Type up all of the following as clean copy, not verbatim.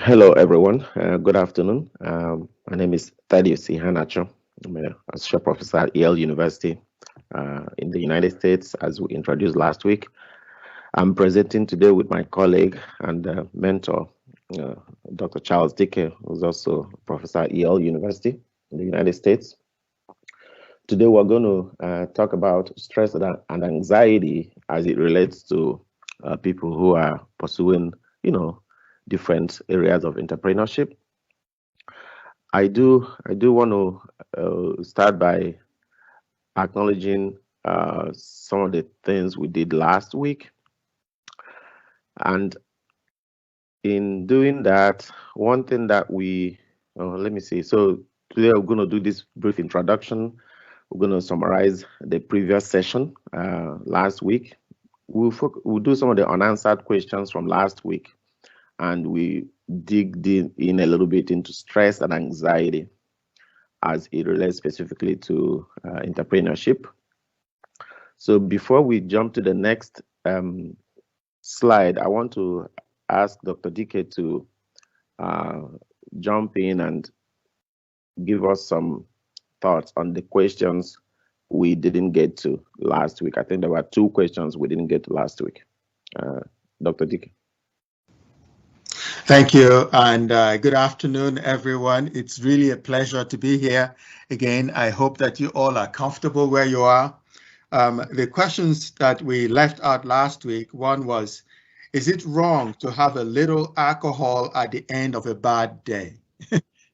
Hello, everyone. Good afternoon. My name is Thaddeus Ihanacho. I'm an associate professor at Yale University in the United States, as we introduced last week. I'm presenting today with my colleague and mentor, uh, Dr. Charles Dike, who's also a professor at Yale University in the United States. Today, we're going to talk about stress and anxiety as it relates to people who are pursuing, different areas of entrepreneurship. I do want to start by acknowledging some of the things we did last week, and in doing that, one thing that let me see. So today we're going to do this brief introduction. We're going to summarize the previous session last week. We'll do some of the unanswered questions from last week, and we dig in a little bit into stress and anxiety as it relates specifically to entrepreneurship. So before we jump to the next slide, I want to ask Dr. Dike to jump in and give us some thoughts on the questions we didn't get to last week. I think there were 2 questions we didn't get to last week. Dr. Dike. Thank you, and good afternoon, everyone. It's really a pleasure to be here again. I hope that you all are comfortable where you are. The questions that we left out last week, one was, is it wrong to have a little alcohol at the end of a bad day?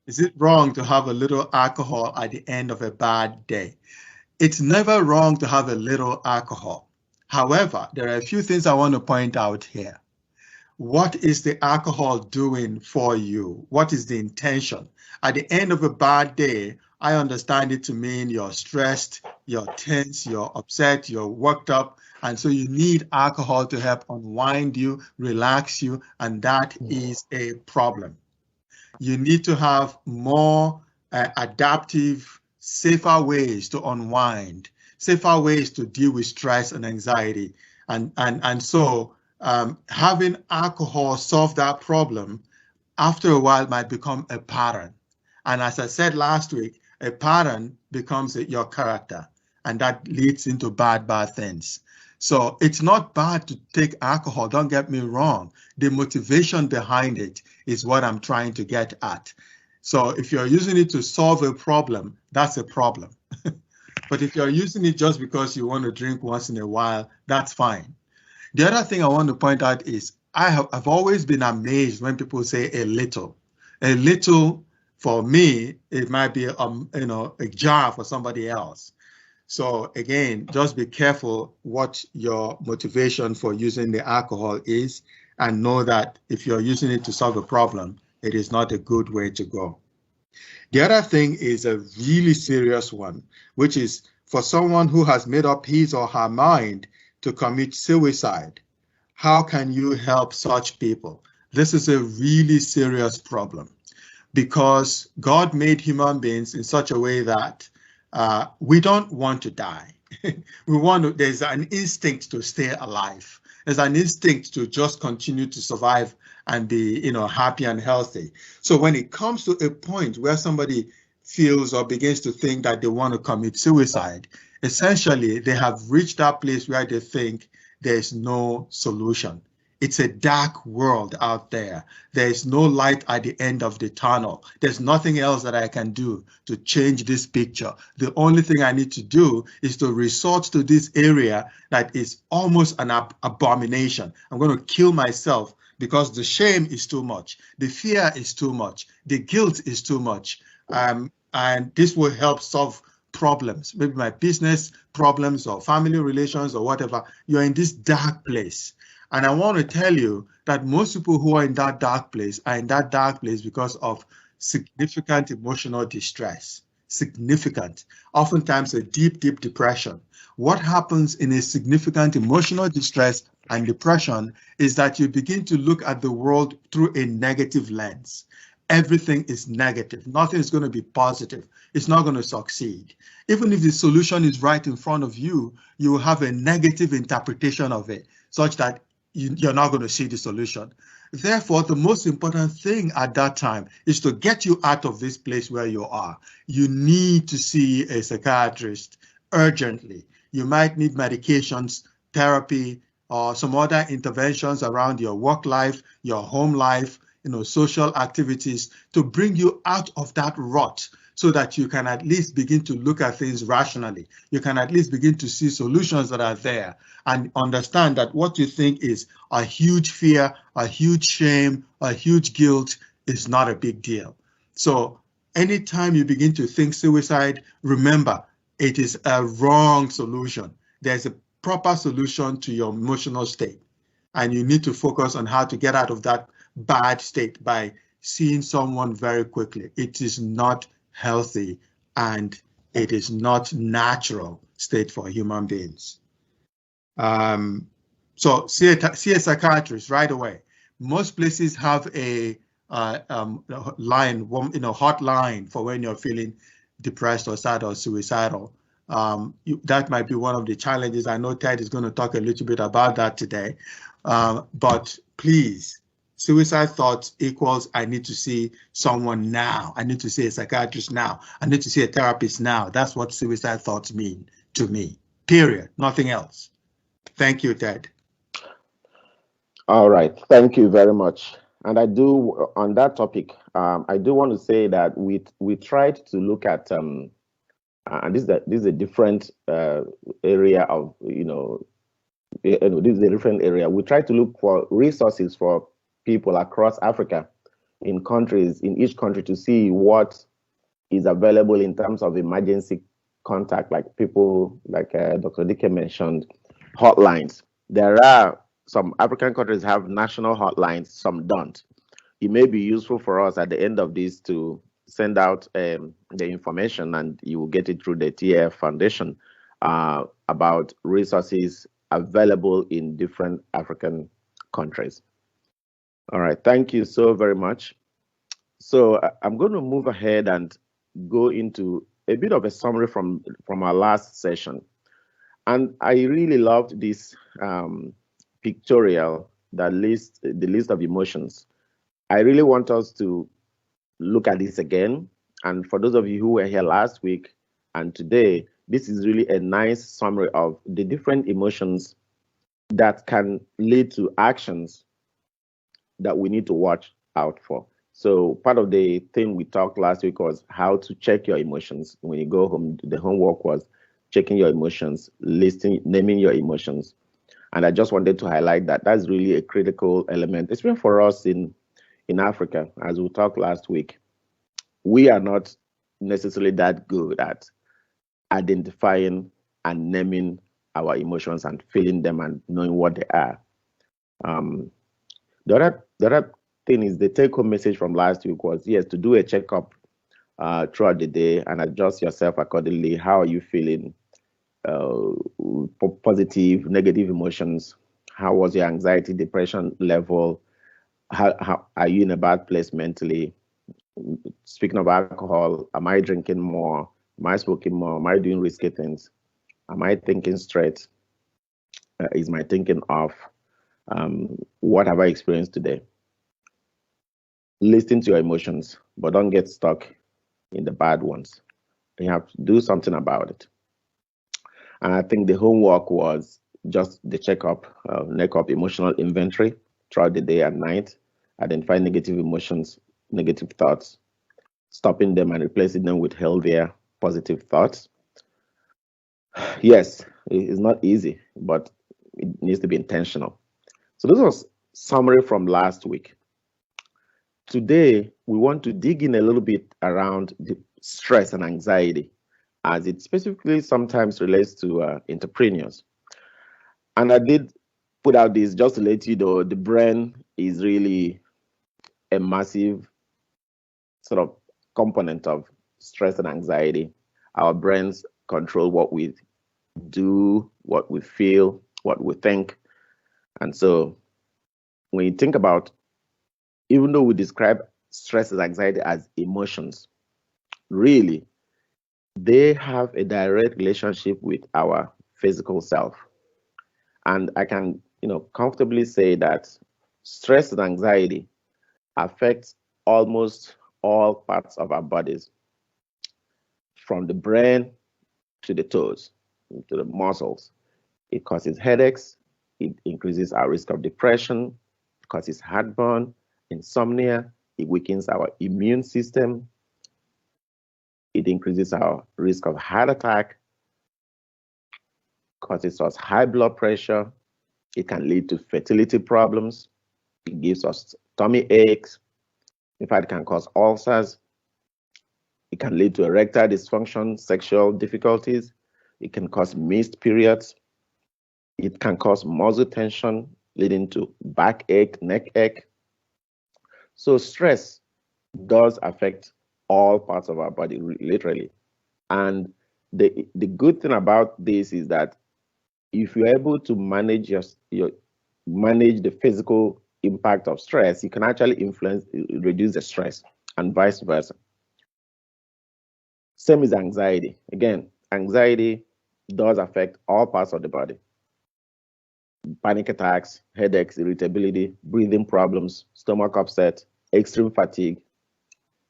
Is it wrong to have a little alcohol at the end of a bad day? It's never wrong to have a little alcohol. However, there are a few things I want to point out here. What is the alcohol doing for you? What is the intention? At the end of a bad day, I understand it to mean you're stressed, you're tense, you're upset, you're worked up, and so you need alcohol to help unwind you, relax you, and that is a problem. You need to have more adaptive, safer ways to unwind, safer ways to deal with stress and anxiety. And so having alcohol solve that problem after a while might become a pattern. And as I said last week, a pattern becomes your character, and that leads into bad things. So it's not bad to take alcohol, don't get me wrong. The motivation behind it is what I'm trying to get at. So if you're using it to solve a problem, that's a problem. But if you're using it just because you want to drink once in a while, that's fine. The other thing I want to point out is I've always been amazed when people say a little. A little, for me, it might be a jar for somebody else. So again, just be careful what your motivation for using the alcohol is, and know that if you're using it to solve a problem, it is not a good way to go. The other thing is a really serious one, which is for someone who has made up his or her mind to commit suicide. How can you help such people? This is a really serious problem, because God made human beings in such a way that we don't want to die. There's an instinct to stay alive. There's an instinct to just continue to survive and be, happy and healthy. So when it comes to a point where somebody feels or begins to think that they want to commit suicide, essentially they have reached that place where they think there's no solution. It's a dark world out there. There's no light at the end of the tunnel. There's nothing else that I can do to change this picture. The only thing I need to do is to resort to this area that is almost an abomination. I'm going to kill myself because the shame is too much. The fear is too much. The guilt is too much. And this will help solve problems, maybe my business problems or family relations or whatever. You're in this dark place. And I want to tell you that most people who are in that dark place are in that dark place because of significant emotional distress. Significant, oftentimes a deep, deep depression. What happens in a significant emotional distress and depression is that you begin to look at the world through a negative lens. Everything is negative. Nothing is going to be positive. It's not going to succeed. Even if the solution is right in front of you, you will have a negative interpretation of it, such that you're not going to see the solution. Therefore, the most important thing at that time is to get you out of this place where you are. You need to see a psychiatrist urgently. You might need medications, therapy, or some other interventions around your work life, your home life, social activities to bring you out of that rut so that you can at least begin to look at things rationally. You can at least begin to see solutions that are there and understand that what you think is a huge fear, a huge shame, a huge guilt is not a big deal. So anytime you begin to think suicide, remember, it is a wrong solution. There's a proper solution to your emotional state. And you need to focus on how to get out of that bad state by seeing someone very quickly. It is not healthy and it is not natural state for human beings. So see a psychiatrist right away. Most places have a line, hotline for when you're feeling depressed or sad or suicidal. That might be one of the challenges. I know Ted is going to talk a little bit about that today. But please, suicide thoughts equals I need to see someone now. I need to see a psychiatrist now. I need to see a therapist now. That's what suicide thoughts mean to me, period, nothing else. Thank you, Ted. All right, thank you very much. And I do, on that topic, I do want to say that we tried to look at, and this is a different area of, this is a different area. We tried to look for resources for people across Africa, in each country, to see what is available in terms of emergency contact, like people, like Dr. Dike mentioned, hotlines. There are some African countries have national hotlines, some don't. It may be useful for us at the end of this to send out the information, and you will get it through the TEF Foundation about resources available in different African countries. All right, thank you so very much. So I'm going to move ahead and go into a bit of a summary from our last session. And I really loved this pictorial that lists the list of emotions. I really want us to look at this again. And for those of you who were here last week and today, this is really a nice summary of the different emotions that can lead to actions that we need to watch out for. So part of the thing we talked last week was how to check your emotions. When you go home, the homework was checking your emotions, naming your emotions. And I just wanted to highlight that that's really a critical element, especially for us in Africa. As we talked last week, we are not necessarily that good at identifying and naming our emotions and feeling them and knowing what they are. The other thing is the take-home message from last week was, yes, to do a checkup throughout the day and adjust yourself accordingly. How are you feeling? Positive, negative emotions. How was your anxiety, depression level? How are you in a bad place mentally? Speaking of alcohol, am I drinking more? Am I smoking more? Am I doing risky things? Am I thinking straight? Is my thinking off? What have I experienced today? Listen to your emotions, but don't get stuck in the bad ones. You have to do something about it. And I think the homework was just the checkup, emotional inventory throughout the day and night, identify negative emotions, negative thoughts, stopping them and replacing them with healthier, positive thoughts. Yes, it's not easy, but it needs to be intentional. So this was summary from last week. Today, we want to dig in a little bit around the stress and anxiety, as it specifically sometimes relates to entrepreneurs. And I did put out this just to let you know the brain is really a massive sort of component of stress and anxiety. Our brains control what we do, what we feel, what we think. And so when you think about, even though we describe stress and anxiety as emotions, really, they have a direct relationship with our physical self. And I can, comfortably say that stress and anxiety affects almost all parts of our bodies, from the brain to the toes, to the muscles. It causes headaches. It increases our risk of depression. It causes heartburn, insomnia. It weakens our immune system. It increases our risk of heart attack, causes us high blood pressure. It can lead to fertility problems. It gives us tummy aches. In fact, it can cause ulcers. It can lead to erectile dysfunction, sexual difficulties. It can cause missed periods. It can cause muscle tension, leading to backache, neck ache. So stress does affect all parts of our body, literally. And the good thing about this is that if you're able to manage manage the physical impact of stress, you can actually reduce the stress, and vice versa. Same as anxiety. Again, anxiety does affect all parts of the body. Panic attacks, headaches, irritability, breathing problems, stomach upset, extreme fatigue,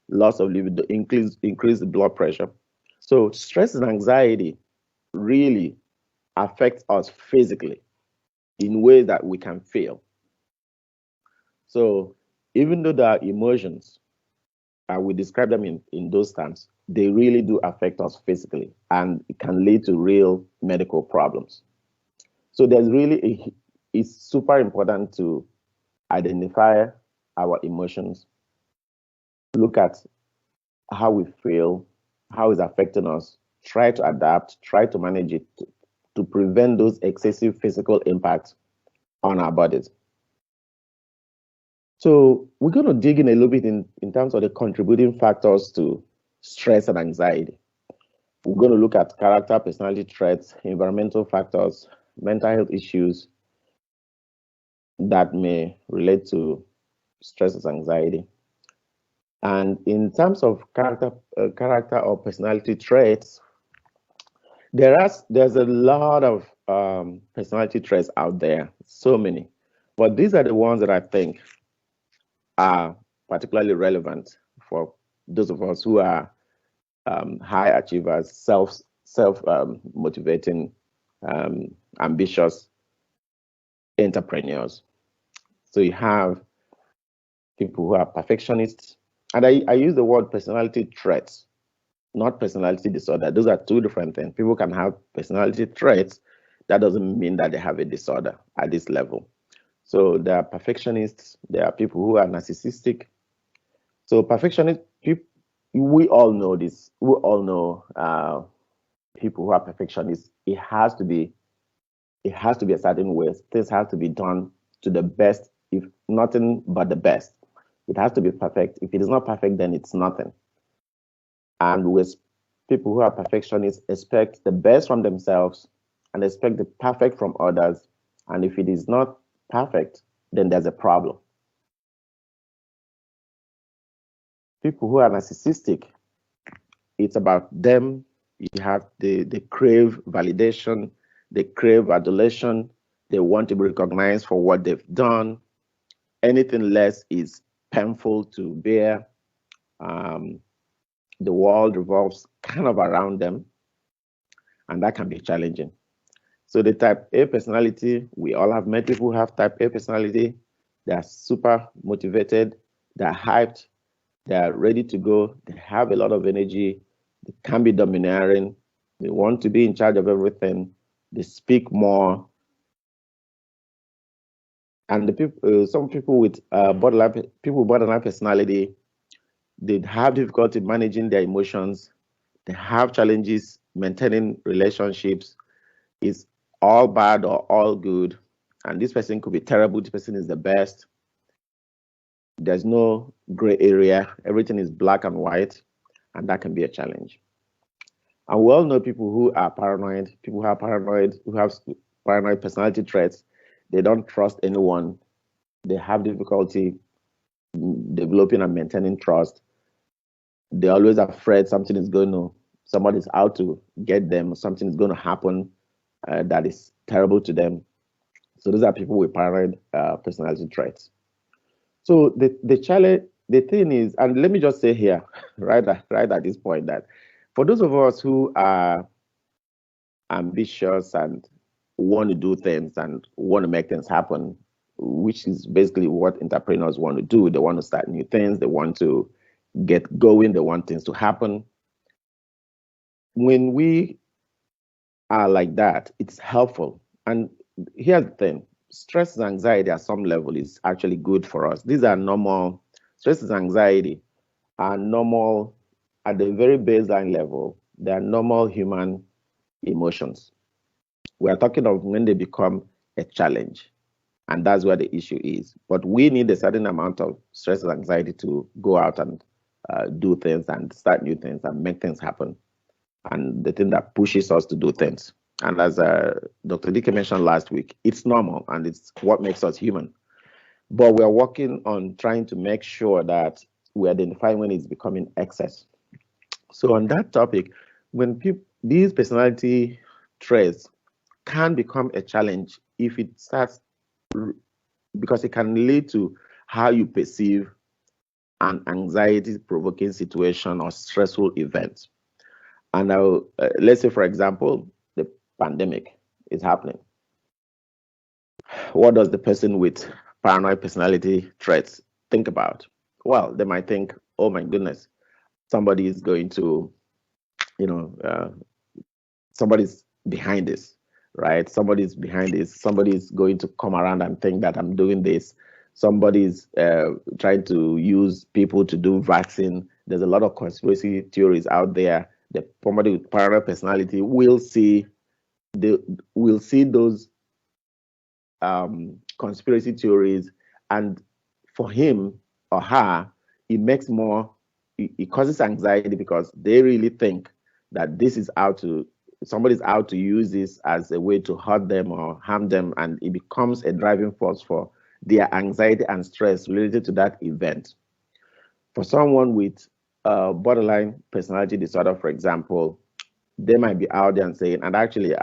loss of libido, increased blood pressure. So stress and anxiety really affect us physically in ways that we can feel. So even though there are emotions, and we describe them in those terms, they really do affect us physically, and it can lead to real medical problems. So it's super important to identify our emotions, look at how we feel, how it's affecting us, try to adapt, try to manage it to prevent those excessive physical impacts on our bodies. So we're going to dig in a little bit in terms of the contributing factors to stress and anxiety. We're going to look at character, personality traits, environmental factors, mental health issues that may relate to stress and anxiety. And in terms of character or personality traits, there's a lot of personality traits out there, so many, but these are the ones that I think are particularly relevant for those of us who are high achievers, self motivating, ambitious entrepreneurs. So you have people who are perfectionists, and I use the word personality traits, not personality disorder. Those are two different things. People can have personality traits. That doesn't mean that they have a disorder at this level. So there are perfectionists. There are people who are narcissistic. So perfectionist people, we all know this. We all know people who are perfectionists. It has to be a certain way. Things have to be done to the best, if nothing but the best. It has to be perfect. If it is not perfect, then it's nothing. And with people who are perfectionists, expect the best from themselves and expect the perfect from others. And if it is not perfect, then there's a problem. People who are narcissistic, it's about them. You have they crave validation, they crave adulation, they want to be recognized for what they've done. Anything less is painful to bear. The world revolves kind of around them, and that can be challenging. So the type A personality, we all have met people who have type A personality. They are super motivated, they're hyped, they're ready to go, they have a lot of energy, they can be domineering, they want to be in charge of everything, they speak more. And the people, some people with borderline personality, they have difficulty managing their emotions. They have challenges maintaining relationships. It's all bad or all good. And this person could be terrible, this person is the best. There's no gray area. Everything is black and white, and that can be a challenge. And we all know people who are paranoid, people who have paranoid personality traits. They don't trust anyone. They have difficulty developing and maintaining trust. They're always afraid somebody's out to get them, something is going to happen that is terrible to them. So those are people with paranoid personality traits. So the challenge, the thing is, and let me just say here, right at this point, that for those of us who are ambitious and want to do things and want to make things happen, which is basically what entrepreneurs want to do. They want to start new things. They want to get going. They want things to happen. When we are like that, it's helpful. And here's the thing. Stress and anxiety at some level is actually good for us. These are normal. Stress and anxiety are normal at the very baseline level. They are normal human emotions. We are talking of when they become a challenge, and that's where the issue is. But we need a certain amount of stress and anxiety to go out and do things and start new things and make things happen. And the thing that pushes us to do things. And as Dr. Dike mentioned last week, it's normal and it's what makes us human. But we're working on trying to make sure that we identify when it's becoming excess. So on that topic, when these personality traits can become a challenge if it starts, because it can lead to how you perceive an anxiety-provoking situation or stressful event. And now, let's say, for example, the pandemic is happening. What does the person with paranoid personality traits think about? Well, they might think, oh my goodness, somebody is going to, somebody's behind this, right? Somebody's behind this. Somebody's going to come around and think that I'm doing this. Somebody's trying to use people to do vaccine. There's a lot of conspiracy theories out there. The somebody with paranoid personality will see those conspiracy theories, and for him or her, it causes anxiety because they really think that somebody's out to use this as a way to hurt them or harm them, and it becomes a driving force for their anxiety and stress related to that event. For someone with borderline personality disorder, for example, they might be out there and saying, and actually,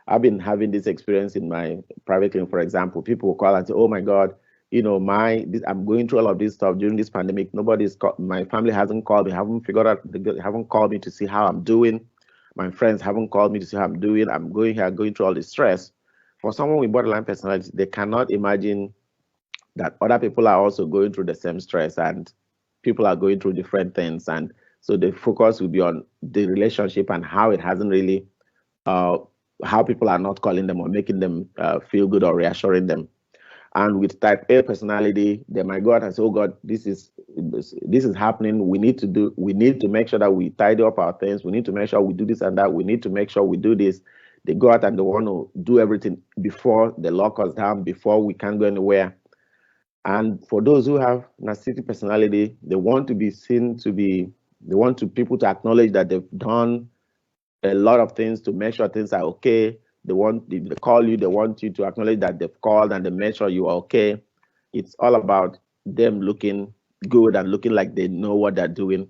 I've been having this experience in my private clinic, for example. People will call and say, oh my God, I'm going through all of this stuff during this pandemic. My family hasn't called me, haven't called me to see how I'm doing. My friends haven't called me to see how I'm doing. I'm going through all this stress. For someone with borderline personality, they cannot imagine that other people are also going through the same stress and people are going through different things. And so the focus will be on the relationship and how it hasn't really, how people are not calling them or making them feel good or reassuring them. And with type A personality, they might go out and say, oh God, this is happening. We need to make sure that we tidy up our things. We need to make sure we do this and that. We need to make sure we do this. They go out and they want to do everything before they lock us down, before we can't go anywhere. And for those who have narcissistic personality, they want people to acknowledge that they've done a lot of things to make sure things are okay. If they call you, they want you to acknowledge that they've called and they make sure you are okay. It's all about them looking good and looking like they know what they're doing.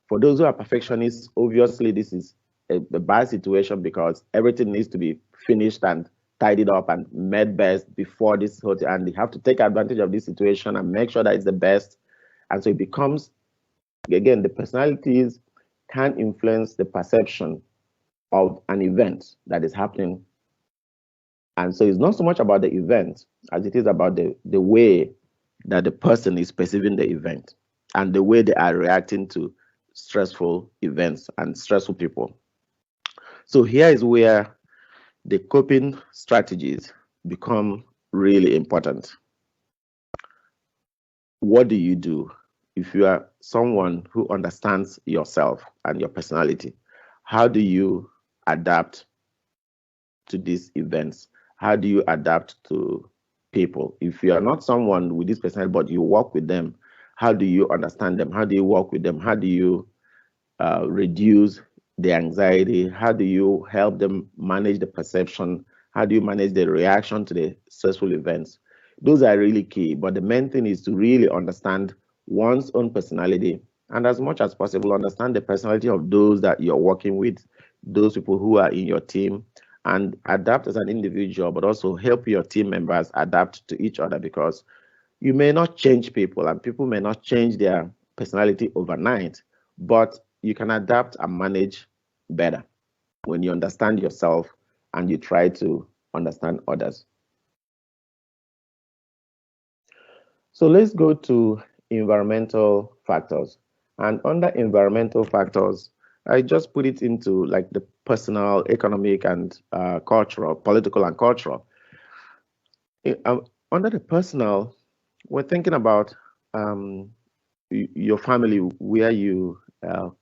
For those who are perfectionists, obviously this is a bad situation because everything needs to be finished and tidied up and made best before this whole thing. And they have to take advantage of this situation and make sure that it's the best. And so it becomes, again, the personalities can influence the perception of an event that is happening. And so it's not so much about the event as it is about the way that the person is perceiving the event and the way they are reacting to stressful events and stressful people. So here is where the coping strategies become really important. What do you do if you are someone who understands yourself and your personality? How do you adapt to these events? how do you adapt to people? If you are not someone with this personality, but you work with them, how do you understand them? How do you work with them? How do you reduce the anxiety? How do you help them manage the perception? How do you manage the reaction to the stressful events? Those are really key. But the main thing is to really understand one's own personality and, as much as possible, understand the personality of those that you're working with, those people who are in your team, and adapt as an individual, but also help your team members adapt to each other, because you may not change people and people may not change their personality overnight, but you can adapt and manage better when you understand yourself and you try to understand others. So let's go to environmental factors. And under environmental factors, I just put it into like the personal, economic, and cultural, political, and cultural. Under the personal, we're thinking about um, your family, where you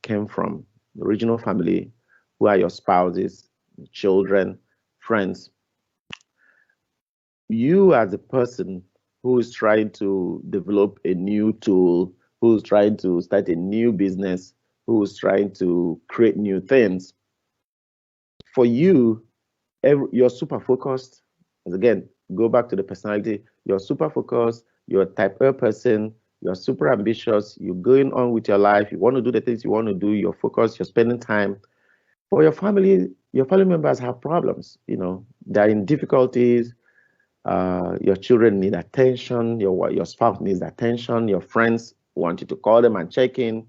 came from, the original family, who are your spouses, children, friends. You as a person who is trying to develop a new tool, who's trying to start a new business, who's trying to create new things, for you, you're super focused. Again, go back to the personality. You're super focused. You're a type A person. You're super ambitious. You're going on with your life. You want to do the things you want to do. You're focused. You're spending time. For your family members have problems. They're in difficulties. Your children need attention. Your spouse needs attention. Your friends want you to call them and check in.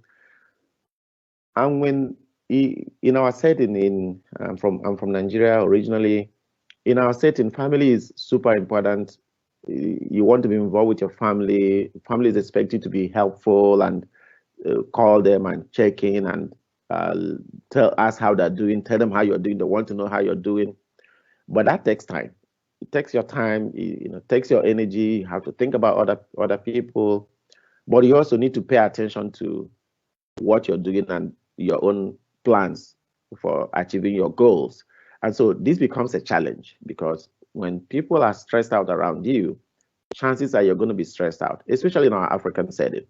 And when in our setting, I'm from Nigeria originally. In our setting, family is super important. You want to be involved with your family. Family is expected to be helpful and call them and check in and uh, ask how they're doing. Tell them how you're doing. They want to know how you're doing. But that takes time. It takes your time. Takes your energy. You have to think about other people. But you also need to pay attention to what you're doing and your own plans for achieving your goals. And so this becomes a challenge, because when people are stressed out around you, chances are you're going to be stressed out, especially in our African setting.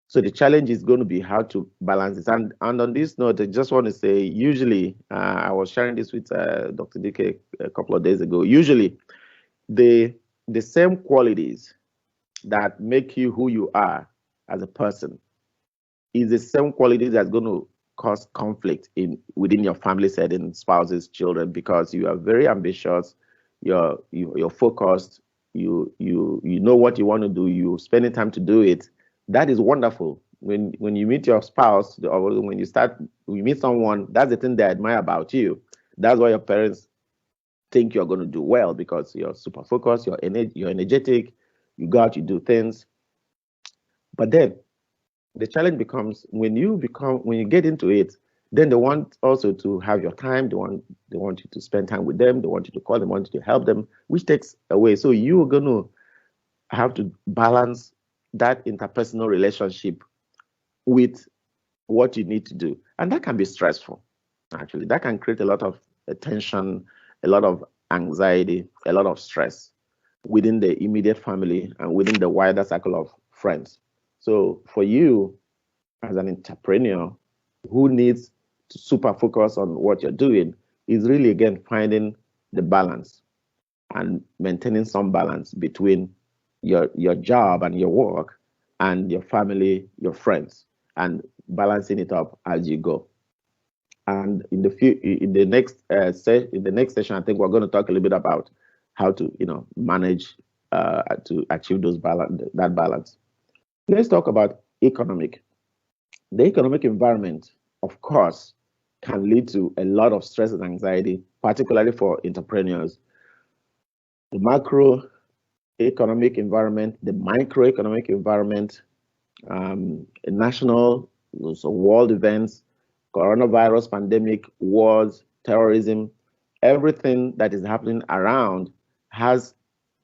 So the challenge is going to be how to balance this. And on this note, I just want to say, usually, I was sharing this with Dr. DK a couple of days ago. Usually, the same qualities that make you who you are as a person is the same quality that's going to cause conflict within your family setting, spouses, children, because you are very ambitious, you're focused, you know what you want to do, you spending time to do it. That is wonderful. When you meet your spouse, or when you meet someone, that's the thing they admire about you. That's why your parents think you're going to do well, because you're super focused, you're energetic, you go out, you do things. But then the challenge becomes when you get into it, then they want also to have your time. They want you to spend time with them. They want you to call them, want you to help them, which takes away. So you're going to have to balance that interpersonal relationship with what you need to do. And that can be stressful, actually. That can create a lot of tension, a lot of anxiety, a lot of stress within the immediate family and within the wider circle of friends. So for you, as an entrepreneur who needs to super focus on what you're doing, is really, again, finding the balance and maintaining some balance between your job and your work and your family, your friends, and balancing it up as you go. And in the next session, I think we're going to talk a little bit about how to manage to achieve that balance. Let's talk about economic. The economic environment, of course, can lead to a lot of stress and anxiety, particularly for entrepreneurs. The macroeconomic environment, the microeconomic environment, national, so world events, coronavirus pandemic, wars, terrorism, everything that is happening around has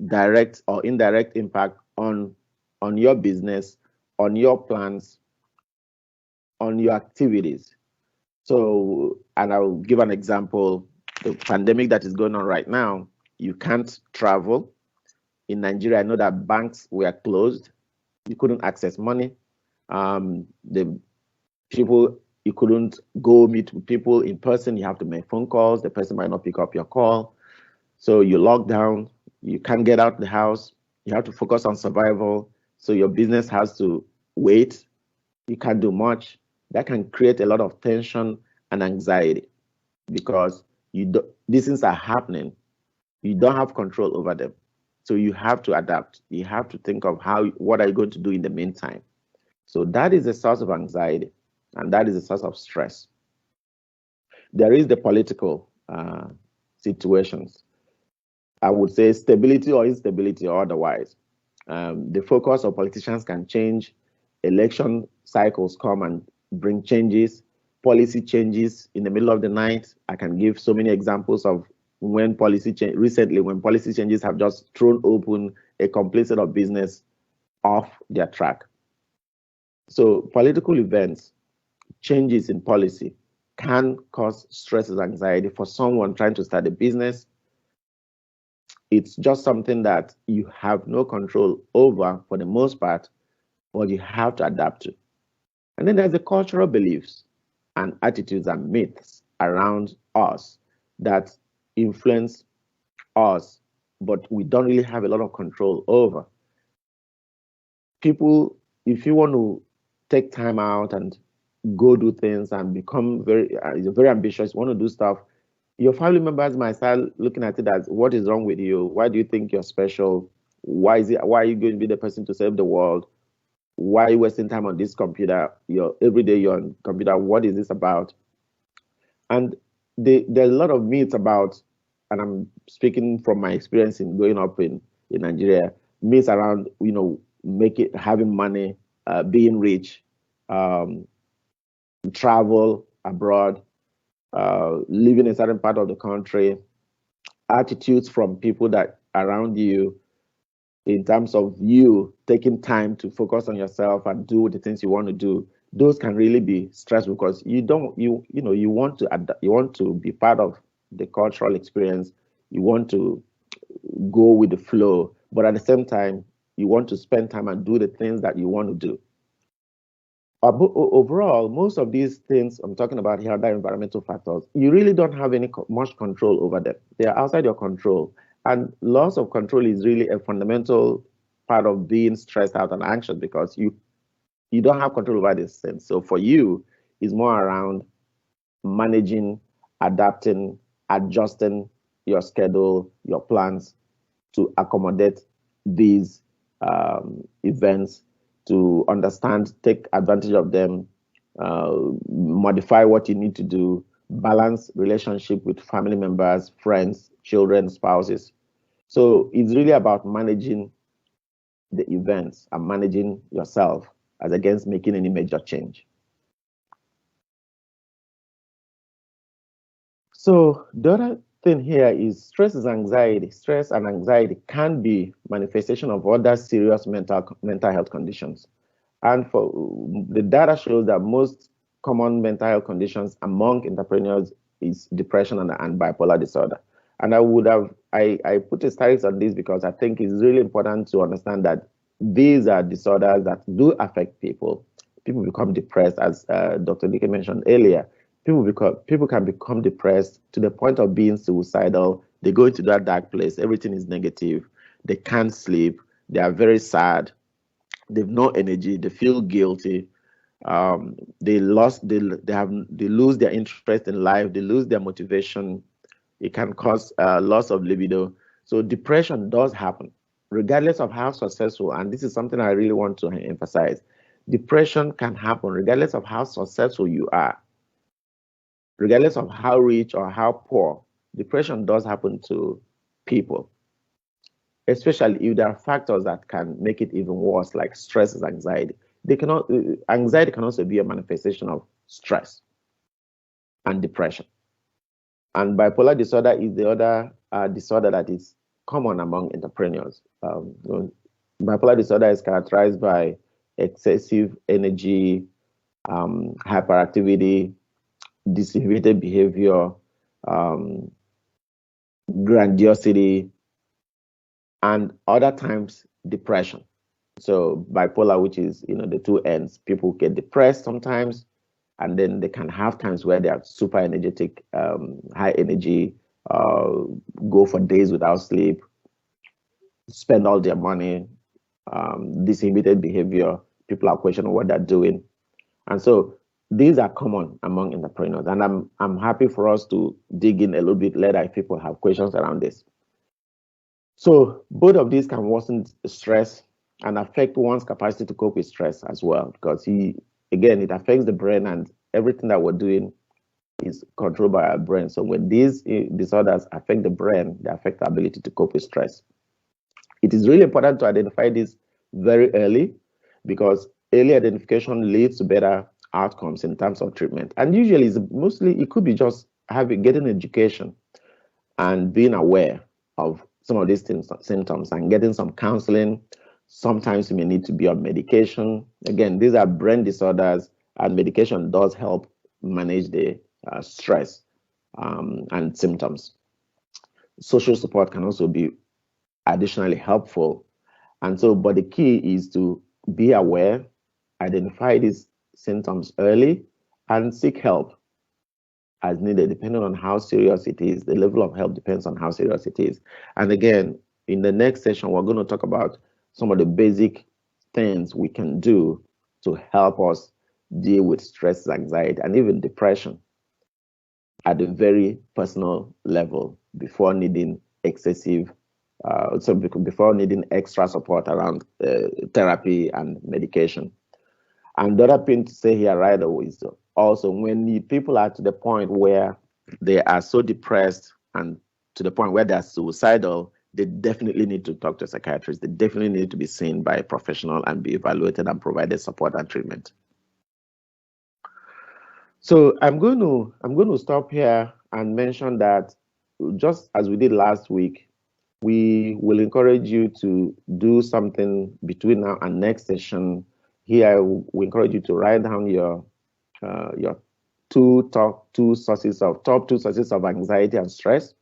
direct or indirect impact on your business, on your plans, on your activities. So, and I'll give an example. The pandemic that is going on right now, You can't travel. In Nigeria, I know that banks were closed. You couldn't access money. The people, you couldn't go meet people in person. You have to make phone calls. The person might not pick up your call. So you lock down. You can't get out the house. You have to focus on survival. So your business has to wait. You can't do much. That can create a lot of tension and anxiety because these things are happening. You don't have control over them. So you have to adapt. You have to think of what are you going to do in the meantime. So that is a source of anxiety, and that is a source of stress. There is the political situations. I would say stability or instability or otherwise. The focus of politicians can change. Election cycles come and bring changes, policy changes in the middle of the night. I can give so many examples of when recently when policy changes have just thrown open a complete set of business off their track. So political events, changes in policy can cause stress and anxiety for someone trying to start a business. It's just something that you have no control over for the most part, but you have to adapt to. And then there's the cultural beliefs and attitudes and myths around us that influence us, but we don't really have a lot of control over. People, if you want to take time out and go do things and become very ambitious, want to do stuff, your family members might start looking at it as, what is wrong with you? Why do you think you're special? Why are you going to be the person to save the world? Why are you wasting time on this computer? Every day you're on computer. What is this about? And there's a lot of myths about, and I'm speaking from my experience in growing up in Nigeria, myths around, having money, being rich, travel abroad, living in a certain part of the country, attitudes from people that around you in terms of you taking time to focus on yourself and do the things you want to do. Those can really be stressful because you want to be part of the cultural experience. You want to go with the flow, but at the same time, you want to spend time and do the things that you want to do. Overall, most of these things I'm talking about here, the environmental factors, you really don't have much control over them. They are outside your control. And loss of control is really a fundamental part of being stressed out and anxious because you don't have control over these things. So for you, it's more around managing, adapting, adjusting your schedule, your plans to accommodate these events, to understand, take advantage of them, modify what you need to do, balance relationship with family members, friends, children, spouses. So it's really about managing the events and managing yourself as against making any major change. So the other thing here is stress is anxiety. Stress and anxiety can be manifestation of other serious mental health conditions. And for the data shows that most common mental health conditions among entrepreneurs is depression and bipolar disorder. And I put a asterisk on this because I think it's really important to understand that these are disorders that do affect people. People become depressed, as Dr. Dike mentioned earlier. People can become depressed to the point of being suicidal. They go into that dark place. Everything is negative. They can't sleep. They are very sad. They've no energy. They feel guilty. They lose their interest in life. They lose their motivation. It can cause loss of libido. So depression does happen, regardless of how successful. And this is something I really want to emphasize. Depression can happen regardless of how successful you are, regardless of how rich or how poor. Depression does happen to people, especially if there are factors that can make it even worse, like stress and anxiety. Anxiety can also be a manifestation of stress and depression. And bipolar disorder is the other disorder that is common among entrepreneurs. Bipolar disorder is characterized by excessive energy, hyperactivity, disinhibited behavior, grandiosity, and other times depression. So bipolar, which is the two ends, people get depressed sometimes, and then they can have times where they are super energetic, high energy, uh, go for days without sleep, spend all their money, disinhibited behavior. People are questioning what they're doing, and so these are common among entrepreneurs. And I'm happy for us to dig in a little bit later if people have questions around this. So both of these can worsen stress and affect one's capacity to cope with stress as well, because again, it affects the brain, and everything that we're doing is controlled by our brain. So when these disorders affect the brain, they affect the ability to cope with stress. It is really important to identify this very early, because early identification leads to better outcomes in terms of treatment. And usually, it could be just getting education and being aware of some of these symptoms and getting some counseling. Sometimes you may need to be on medication. Again, these are brain disorders, and medication does help manage the stress and symptoms. Social support can also be additionally helpful. And so, but the key is to be aware, identify these symptoms early, and seek help as needed, depending on how serious it is. The level of help depends on how serious it is. And again, in the next session, we're going to talk about some of the basic things we can do to help us deal with stress, anxiety, and even depression at a very personal level before needing before needing extra support around therapy and medication. And the other thing to say here right away is also, when the people are to the point where they are so depressed and to the point where they're suicidal, they definitely need to talk to a psychiatrist. They definitely need to be seen by a professional and be evaluated and provided support and treatment. So I'm going to stop here and mention that, just as we did last week, we will encourage you to do something between now and next session. Here, we encourage you to write down your top two sources of anxiety and stress,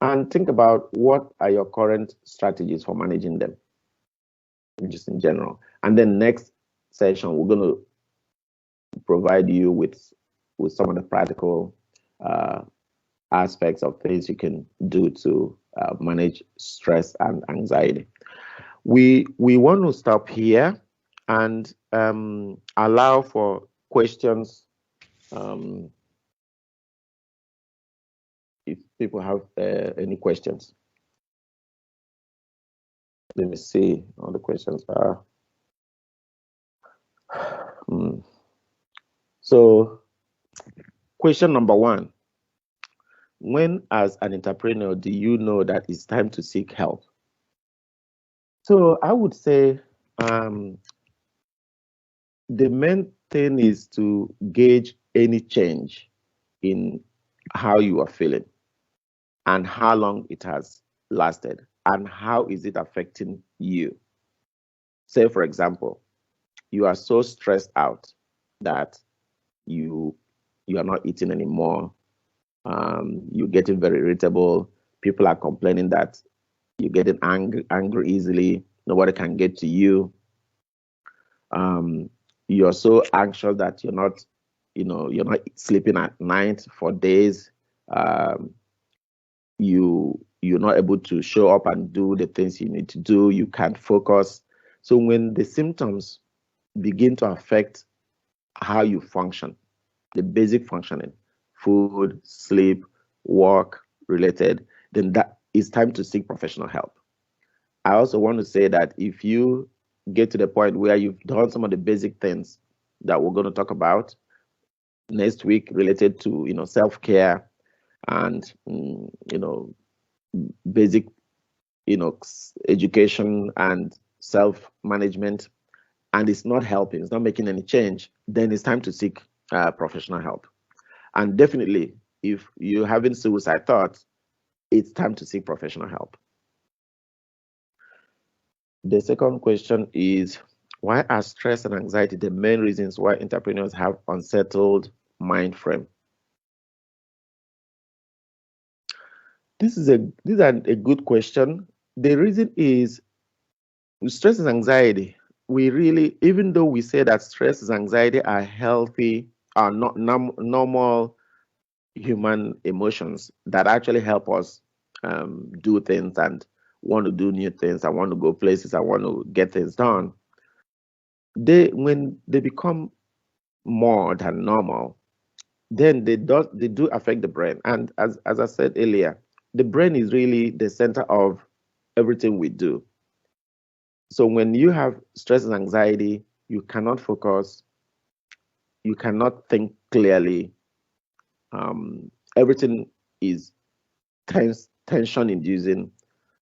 and think about what are your current strategies for managing them, just in general. And then next session, we're going to provide you with some of the practical aspects of things you can do to manage stress and anxiety. We want to stop here and allow for questions. If people have any questions. Let me see all the questions are. So, question number one: when, as an entrepreneur, do you know that it's time to seek help? So I would say the main thing is to gauge any change in how you are feeling and how long it has lasted and how is it affecting you. Say, for example, you are so stressed out that you are not eating anymore. You're getting very irritable. People are complaining that you're getting angry easily. Nobody can get to you. You're so anxious that you're not sleeping at night for days. You're not able to show up and do the things you need to do. You can't focus. So when the symptoms begin to affect how you function, the basic functioning, food, sleep, work related, then that is time to seek professional help. I also want to say that if you get to the point where you've done some of the basic things that we're going to talk about next week related to self-care and basic education and self-management, and it's not helping, it's not making any change, then it's time to seek professional help. And definitely, if you're having suicide thoughts, it's time to seek professional help. The second question is, why are stress and anxiety the main reasons why entrepreneurs have unsettled mind frame? This is a good question. The reason is stress and anxiety. We really, even though we say that stress and anxiety are healthy, are not normal human emotions that actually help us do things and want to do new things. I want to go places. I want to get things done. When they become more than normal, then they do affect the brain. And as I said earlier, the brain is really the center of everything we do. So when you have stress and anxiety, you cannot focus, you cannot think clearly. Everything is tension inducing.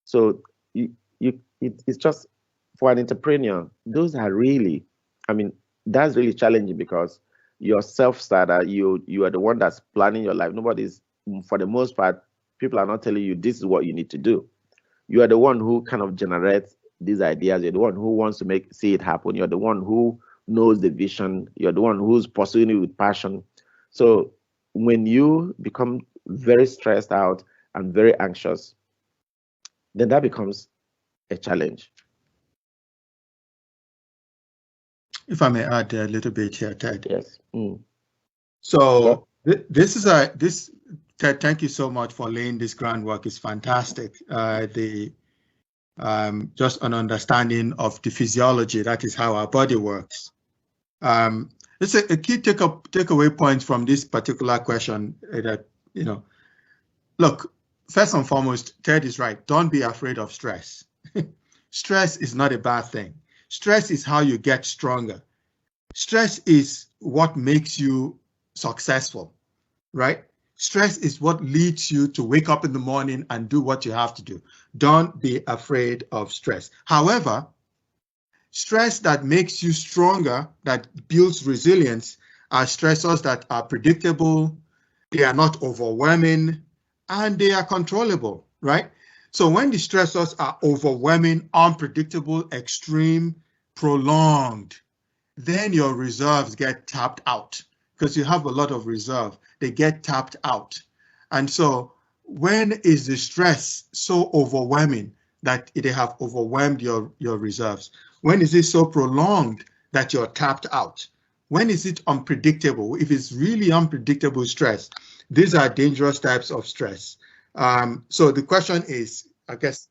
So it's just for an entrepreneur, those are really, I mean, that's really challenging because you're self-starter, you are the one that's planning your life. Nobody's, for the most part, people are not telling you this is what you need to do. You are the one who kind of generates these ideas. You're the one who wants to see it happen. You're the one who knows the vision. You're the one who's pursuing it with passion. So when you become very stressed out and very anxious, then that becomes a challenge. If I may add a little bit here, Ted. Yes. So this is Ted, thank you so much for laying this groundwork. It's fantastic. Just an understanding of the physiology, that is how our body works. It's a key takeaway point from this particular question that, look, first and foremost, Ted is right. Don't be afraid of stress. Stress is not a bad thing. Stress is how you get stronger. Stress is what makes you successful, right? Stress is what leads you to wake up in the morning and do what you have to do. Don't be afraid of stress. However, stress that makes you stronger, that builds resilience, are stressors that are predictable, they are not overwhelming, and they are controllable, right? So when the stressors are overwhelming, unpredictable, extreme, prolonged, then your reserves get tapped out because you have a lot of reserve. They get tapped out. And so when is the stress so overwhelming that they have overwhelmed your reserves? When is it so prolonged that you're tapped out? When is it unpredictable? If it's really unpredictable stress, these are dangerous types of stress. So the question is, I guess,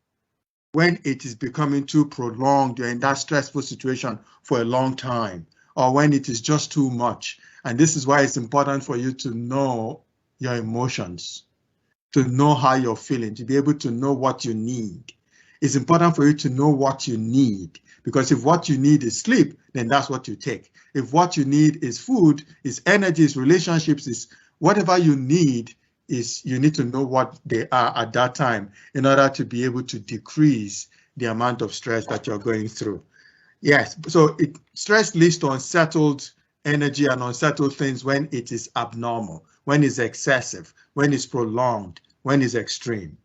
when it is becoming too prolonged, you're in that stressful situation for a long time, or when it is just too much. And this is why it's important for you to know your emotions, to know how you're feeling, to be able to know what you need. It's important for you to know what you need, because if what you need is sleep, then that's what you take. If what you need is food, is energy, is relationships, is whatever you need, is you need to know what they are at that time in order to be able to decrease the amount of stress that you're going through. Yes, so stress leads to unsettled energy and unsettled things when it is abnormal, when it's excessive, when it's prolonged, when it's extreme.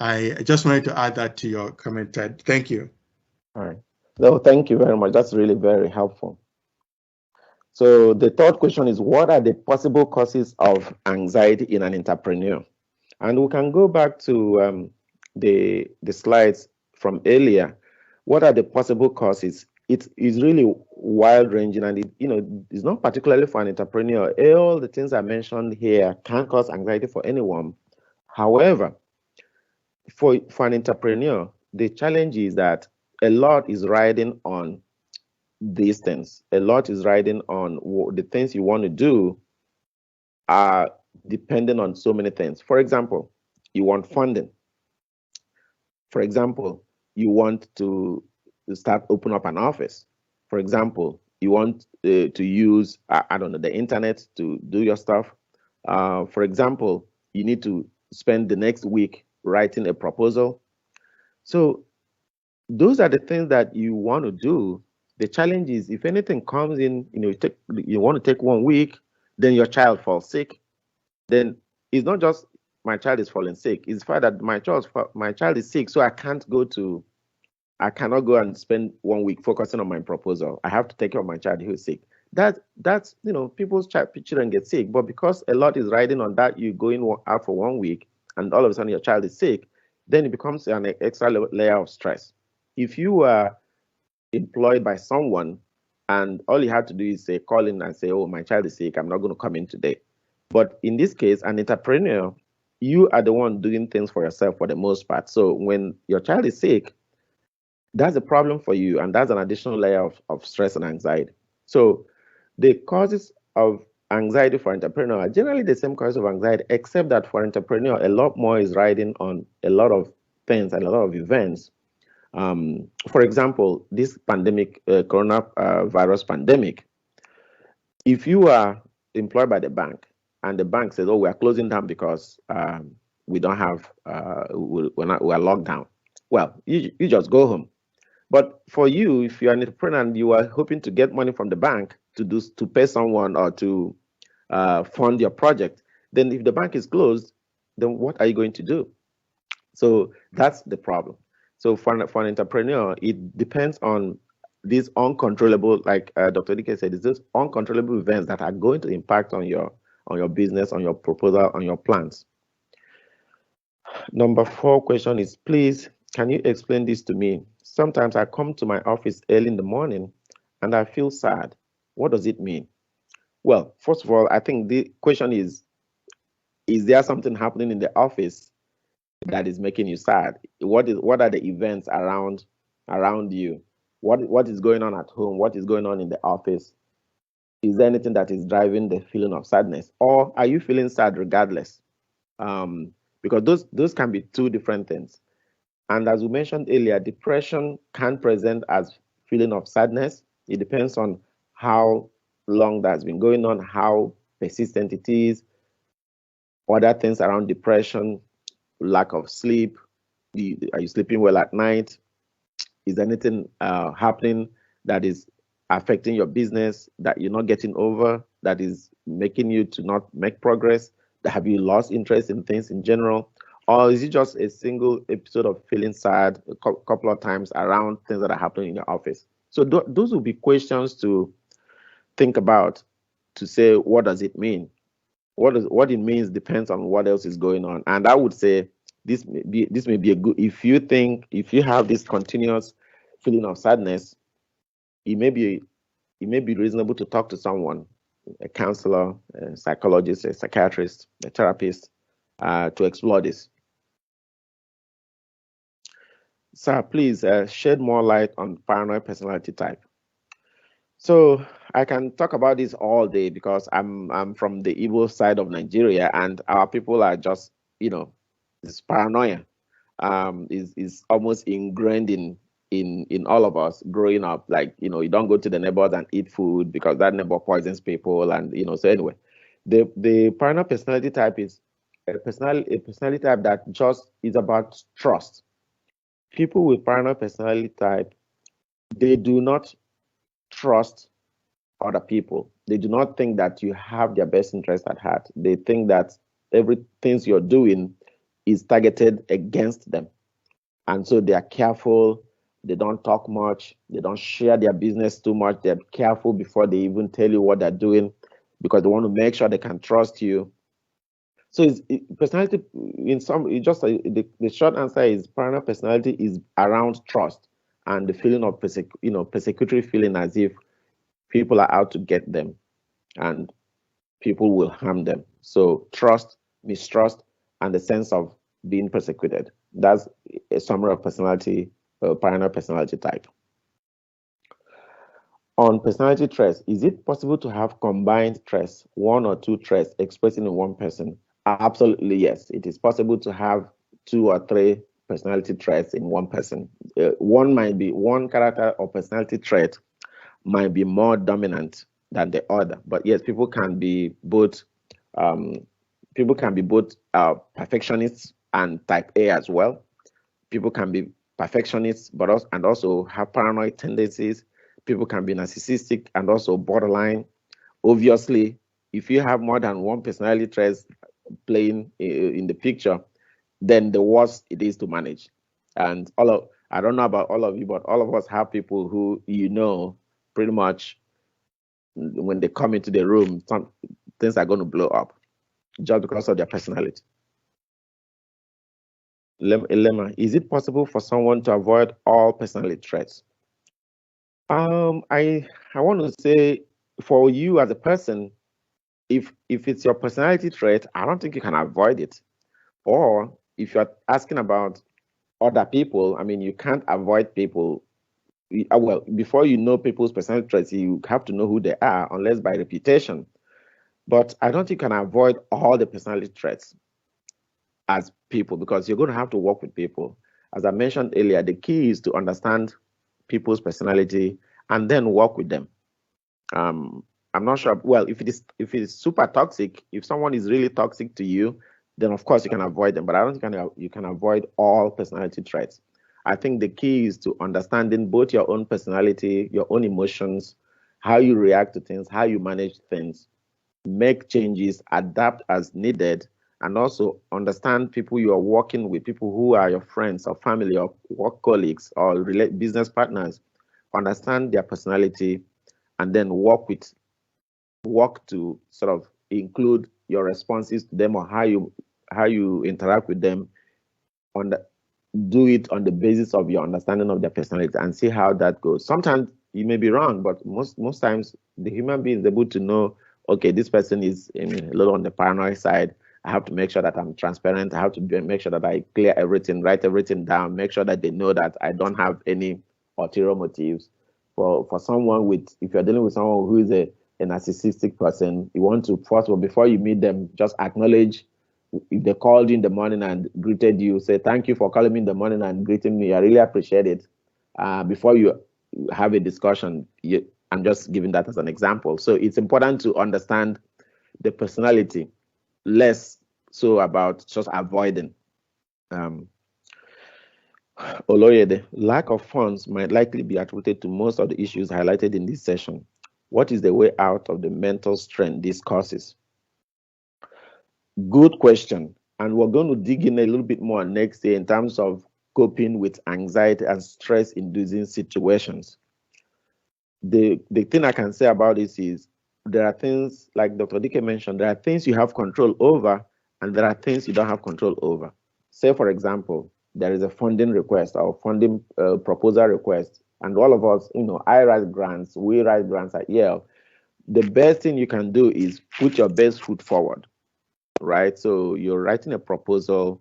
I just wanted to add that to your comment, Ted. Thank you. All right. No, thank you very much. That's really very helpful. So the third question is, what are the possible causes of anxiety in an entrepreneur? And we can go back to the slides from earlier. What are the possible causes? It is really wide ranging, and it's not particularly for an entrepreneur. All the things I mentioned here can cause anxiety for anyone. However, for an entrepreneur, the challenge is that a lot is riding on these things. A lot is riding on the things you want to do are dependent on so many things. For example, you want funding. For example, you want to start open up an office. For example, you want to use, I don't know, the internet to do your stuff. For example, you need to spend the next week writing a proposal. So those are the things that you want to do. The challenge is, if anything comes in, you want to take 1 week, then your child falls sick. Then it's not just my child is falling sick. It's the fact that my child is sick, so I cannot go and spend 1 week focusing on my proposal. I have to take care of my child who is sick. That's people's children get sick, but because a lot is riding on that, you going out for 1 week and all of a sudden your child is sick, then it becomes an extra layer of stress. If you are employed by someone and all you have to do is say, call in and say, oh, my child is sick, I'm not going to come in today. But in this case, an entrepreneur, you are the one doing things for yourself for the most part. So when your child is sick, that's a problem for you, and that's an additional layer of stress and anxiety. So the causes of anxiety for entrepreneur are generally the same cause of anxiety, except that for entrepreneur, a lot more is riding on a lot of things and a lot of events. For example, this pandemic, coronavirus pandemic, if you are employed by the bank and the bank says, oh, we are closing down because we don't have, we're locked down, well, you just go home. But for you, if you're an entrepreneur and you are hoping to get money from the bank to pay someone or to fund your project, then if the bank is closed, then what are you going to do? So that's the problem. So for an entrepreneur, it depends on these uncontrollable, like Dr. Dike said, it's these uncontrollable events that are going to impact on your business, on your proposal, on your plans. Number 4 question is, please, can you explain this to me? Sometimes I come to my office early in the morning and I feel sad. What does it mean? Well, first of all, I think the question is there something happening in the office that is making you sad? What are the events around you? What is going on at home? What is going on in the office? Is there anything that is driving the feeling of sadness, or are you feeling sad regardless? Because those can be two different things. And as we mentioned earlier, depression can present as feeling of sadness. It depends on how long that's been going on, how persistent it is, other things around depression, lack of sleep. Are you sleeping well at night? Is there anything happening that is affecting your business that you're not getting over, that is making you to not make progress? Have you lost interest in things in general? Or is it just a single episode of feeling sad a couple of times around things that are happening in your office? So those will be questions to think about, to say, what does it mean? What it means depends on what else is going on. And I would say this may be a good, if you have this continuous feeling of sadness, it may be reasonable to talk to someone, a counselor, a psychologist, a psychiatrist, a therapist, to explore this. Sir, please shed more light on paranoid personality type. So I can talk about this all day because I'm from the Igbo side of Nigeria, and our people are just, this paranoia is almost ingrained in all of us growing up. Like, you don't go to the neighbors and eat food because that neighbor poisons people, and so anyway, the paranoid personality type is a personality type that just is about trust. People with paranoid personality type, they do not trust other people. They do not think that you have their best interest at heart. They think that everything you're doing is targeted against them. And so they are careful. They don't talk much. They don't share their business too much. They're careful before they even tell you what they're doing because they want to make sure they can trust you. So personality, the short answer is paranoid personality is around trust and the feeling of persecutory feeling, as if people are out to get them and people will harm them. So trust, mistrust, and the sense of being persecuted. That's a summary of personality, paranoid personality type. On personality traits, is it possible to have combined traits, one or two traits expressing in one person? Absolutely, yes. It is possible to have 2 or 3 personality traits in one person. One character or personality trait might be more dominant than the other. But yes, people can be both. Perfectionists and type A as well. People can be perfectionists, but also have paranoid tendencies. People can be narcissistic and also borderline. Obviously, if you have more than one personality trait playing in the picture, then the worse it is to manage. And I don't know about all of you, but all of us have people who, pretty much when they come into the room, some things are going to blow up just because of their personality. Lemma, is it possible for someone to avoid all personality traits? I want to say, for you as a person, if it's your personality trait, I don't think you can avoid it. Or if you're asking about other people, I mean, you can't avoid people. Well, before you know people's personality traits, you have to know who they are, unless by reputation. But I don't think you can avoid all the personality traits as people, because you're going to have to work with people. As I mentioned earlier, the key is to understand people's personality and then work with them. Um, I'm not sure. Well, if it is super toxic, if someone is really toxic to you, then of course you can avoid them. But I don't think you can avoid all personality traits. I think the key is to understanding both your own personality, your own emotions, how you react to things, how you manage things, make changes, adapt as needed, and also understand people you are working with, people who are your friends or family or work colleagues or business partners. Understand their personality and then work to sort of include your responses to them, or how you interact with them on the do it on the basis of your understanding of their personality and see how that goes. Sometimes you may be wrong, but most times the human being is able to know, okay, this person is a little on the paranoid side. I have to make sure that I'm transparent. I have to make sure that I clear everything, write everything down, make sure that they know that I don't have any ulterior motives. For someone with, if you're dealing with someone who is a narcissistic person, you want to first of all, before you meet them, just acknowledge. If they called you in the morning and greeted you, say thank you for calling me in the morning and greeting me. I really appreciate it. Before you have a discussion, I'm just giving that as an example. So it's important to understand the personality, less so about just avoiding. Oloyede, lack of funds might likely be attributed to most of the issues highlighted in this session. What is the way out of the mental strain this causes? Good question. And we're going to dig in a little bit more next year in terms of coping with anxiety and stress inducing situations. The thing I can say about this is there are things, like Dr. Dike mentioned, there are things you have control over and there are things you don't have control over. Say, for example, there is a funding request or funding proposal request, and all of us, I write grants, we write grants at Yale. The best thing you can do is put your best foot forward, right? So you're writing a proposal,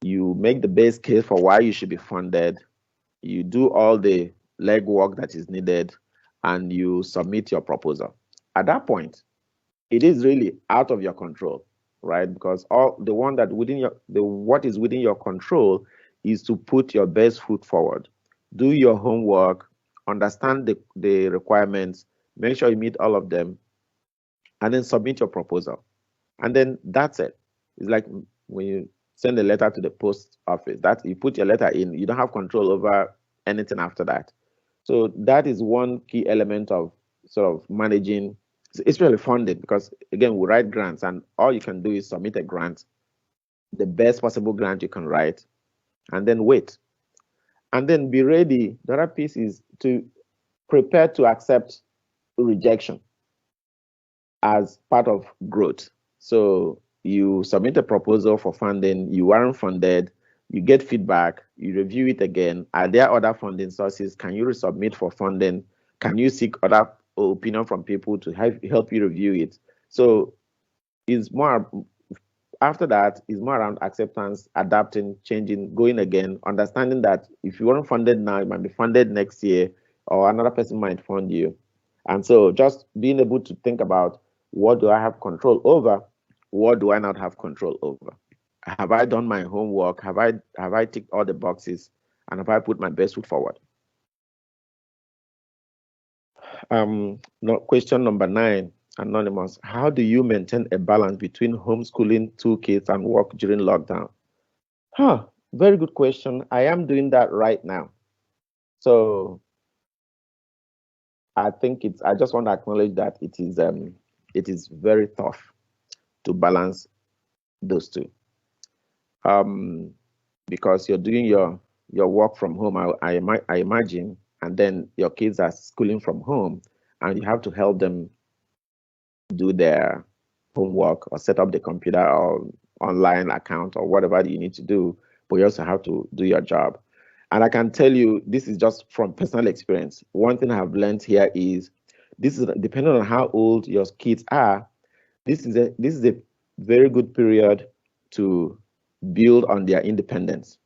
you make the base case for why you should be funded, you do all the legwork that is needed, and you submit your proposal. At that point, it is really out of your control, right? Because what is within your control is to put your best foot forward, do your homework, understand the requirements, make sure you meet all of them, and then submit your proposal. And then that's it. It's like when you send a letter to the post office, that you put your letter in, you don't have control over anything after that. So that is one key element of sort of managing, especially funding, because again, we write grants and all you can do is submit a grant, the best possible grant you can write, and then wait. And then be ready. The other piece is to prepare to accept rejection as part of growth. So you submit a proposal for funding, you aren't funded, you get feedback, you review it again. Are there other funding sources? Can you resubmit for funding? Can you seek other opinion from people to help you review it? So it's more, after that, it's more around acceptance, adapting, changing, going again, understanding that if you weren't funded now, you might be funded next year, or another person might fund you. And so just being able to think about, what do I have control over? What do I not have control over? Have I done my homework? Have I ticked all the boxes? And have I put my best foot forward? Question number 9, anonymous. How do you maintain a balance between homeschooling 2 kids and work during lockdown? Very good question. I am doing that right now. So I think I just want to acknowledge that it is very tough to balance those two. Because you're doing your work from home, I imagine, and then your kids are schooling from home, and you have to help them do their homework or set up the computer or online account or whatever you need to do. but you also have to do your job. And I can tell you, this is just from personal experience. One thing I've learned here is this is depending on how old your kids are. This is a very good period to build on their independence.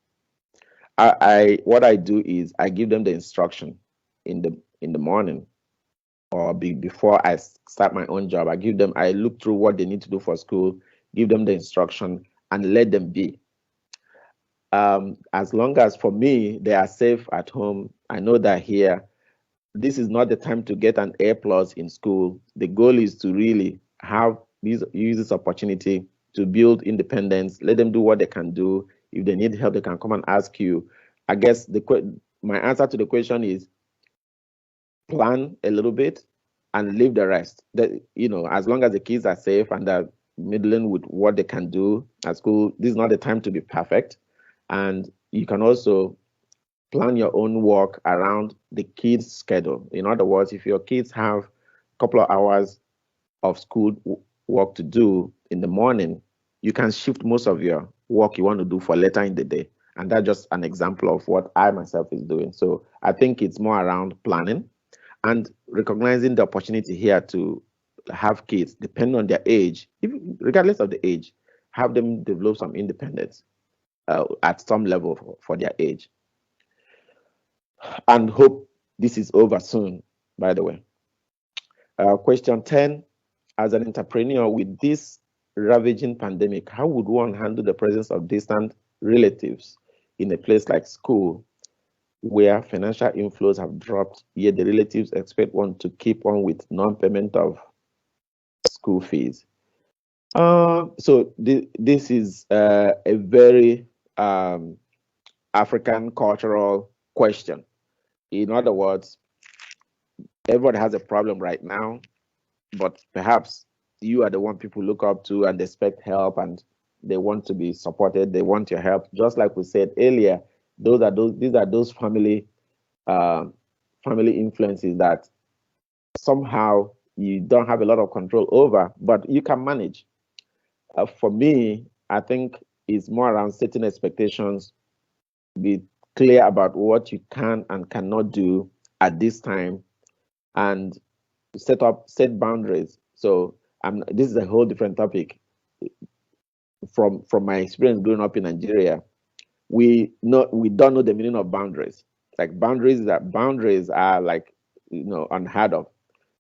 What I do is I give them the instruction in the morning or before I start my own job. I look through what they need to do for school, give them the instruction, and let them be. As long as for me they are safe at home, I know that here this is not the time to get an A plus in school. The goal is to really use this opportunity to build independence. Let them do what they can do. If they need help, they can come and ask you. I guess my answer to the question is plan a little bit and leave the rest. That, as long as the kids are safe and they're middling with what they can do at school, this is not the time to be perfect. And you can also plan your own work around the kids' schedule. In other words, if your kids have a couple of hours of school work to do in the morning, you can shift most of your work you want to do for later in the day. And that's just an example of what I myself is doing. So I think it's more around planning and recognizing the opportunity here to have kids, depending on their age, even regardless of the age, have them develop some independence at some level for their age. And hope this is over soon, by the way. Question 10, as an entrepreneur with this ravaging pandemic, how would one handle the presence of distant relatives in a place like school where financial inflows have dropped, yet the relatives expect one to keep on with non-payment of school fees? So this is a very African cultural question. In other words, everybody has a problem right now, but perhaps you are the one people look up to and expect help, and they want to be supported. They want your help. Just like we said earlier, these are those family influences that somehow you don't have a lot of control over, but you can manage. For me, I think it's more around setting expectations, be clear about what you can and cannot do at this time, and set boundaries. So this is a whole different topic. From my experience growing up in Nigeria, we don't know the meaning of boundaries. Like boundaries are like unheard of.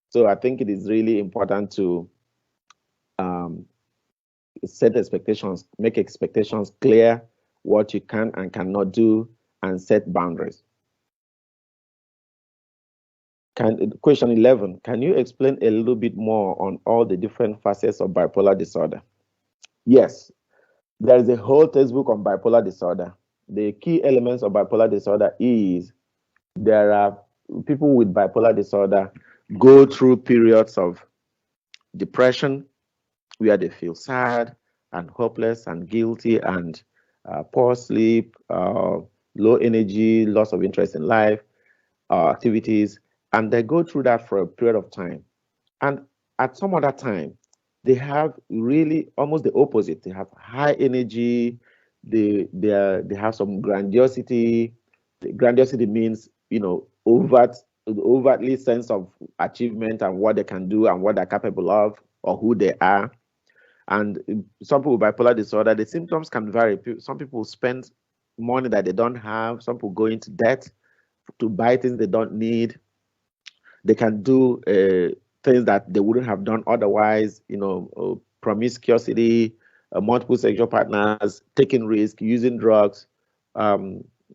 So I think it is really important to set expectations, make expectations clear, what you can and cannot do, and set boundaries. Question 11, can you explain a little bit more on all the different facets of bipolar disorder? Yes, there is a whole textbook on bipolar disorder. The key elements of bipolar disorder is there are people with bipolar disorder go through periods of depression where they feel sad and hopeless and guilty and poor sleep, low energy, loss of interest in life, activities, and they go through that for a period of time. And at some other time, they have really almost the opposite. They have high energy. They have some grandiosity. Grandiosity means overtly sense of achievement and what they can do and what they're capable of or who they are. And some people with bipolar disorder, the symptoms can vary. Some people spend money that they don't have. Some people go into debt to buy things they don't need. They can do things that they wouldn't have done otherwise, promiscuity, multiple sexual partners, taking risks, using drugs,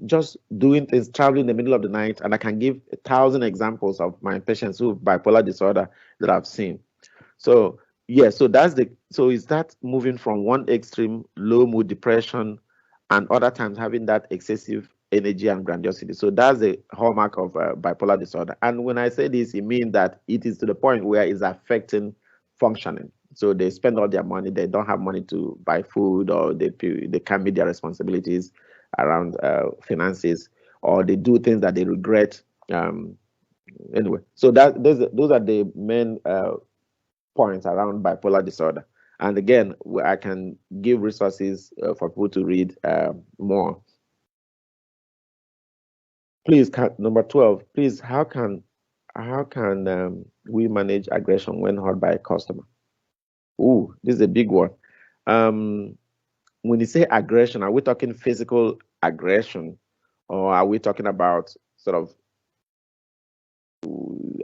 just doing things, traveling in the middle of the night. And I can give 1,000 examples of my patients who have bipolar disorder that I've seen. So yeah, so is that moving from one extreme, low mood depression, and other times having that excessive energy and grandiosity. So that's the hallmark of bipolar disorder. And when I say this, it means that it is to the point where it's affecting functioning. So they spend all their money, they don't have money to buy food, or they can't meet their responsibilities around finances, or they do things that they regret. Anyway, so those are the main points around bipolar disorder. And again, I can give resources for people to read more. Please, number 12, please, how can we manage aggression when hurt by a customer? Ooh, this is a big one. When you say aggression, are we talking physical aggression, or are we talking about sort of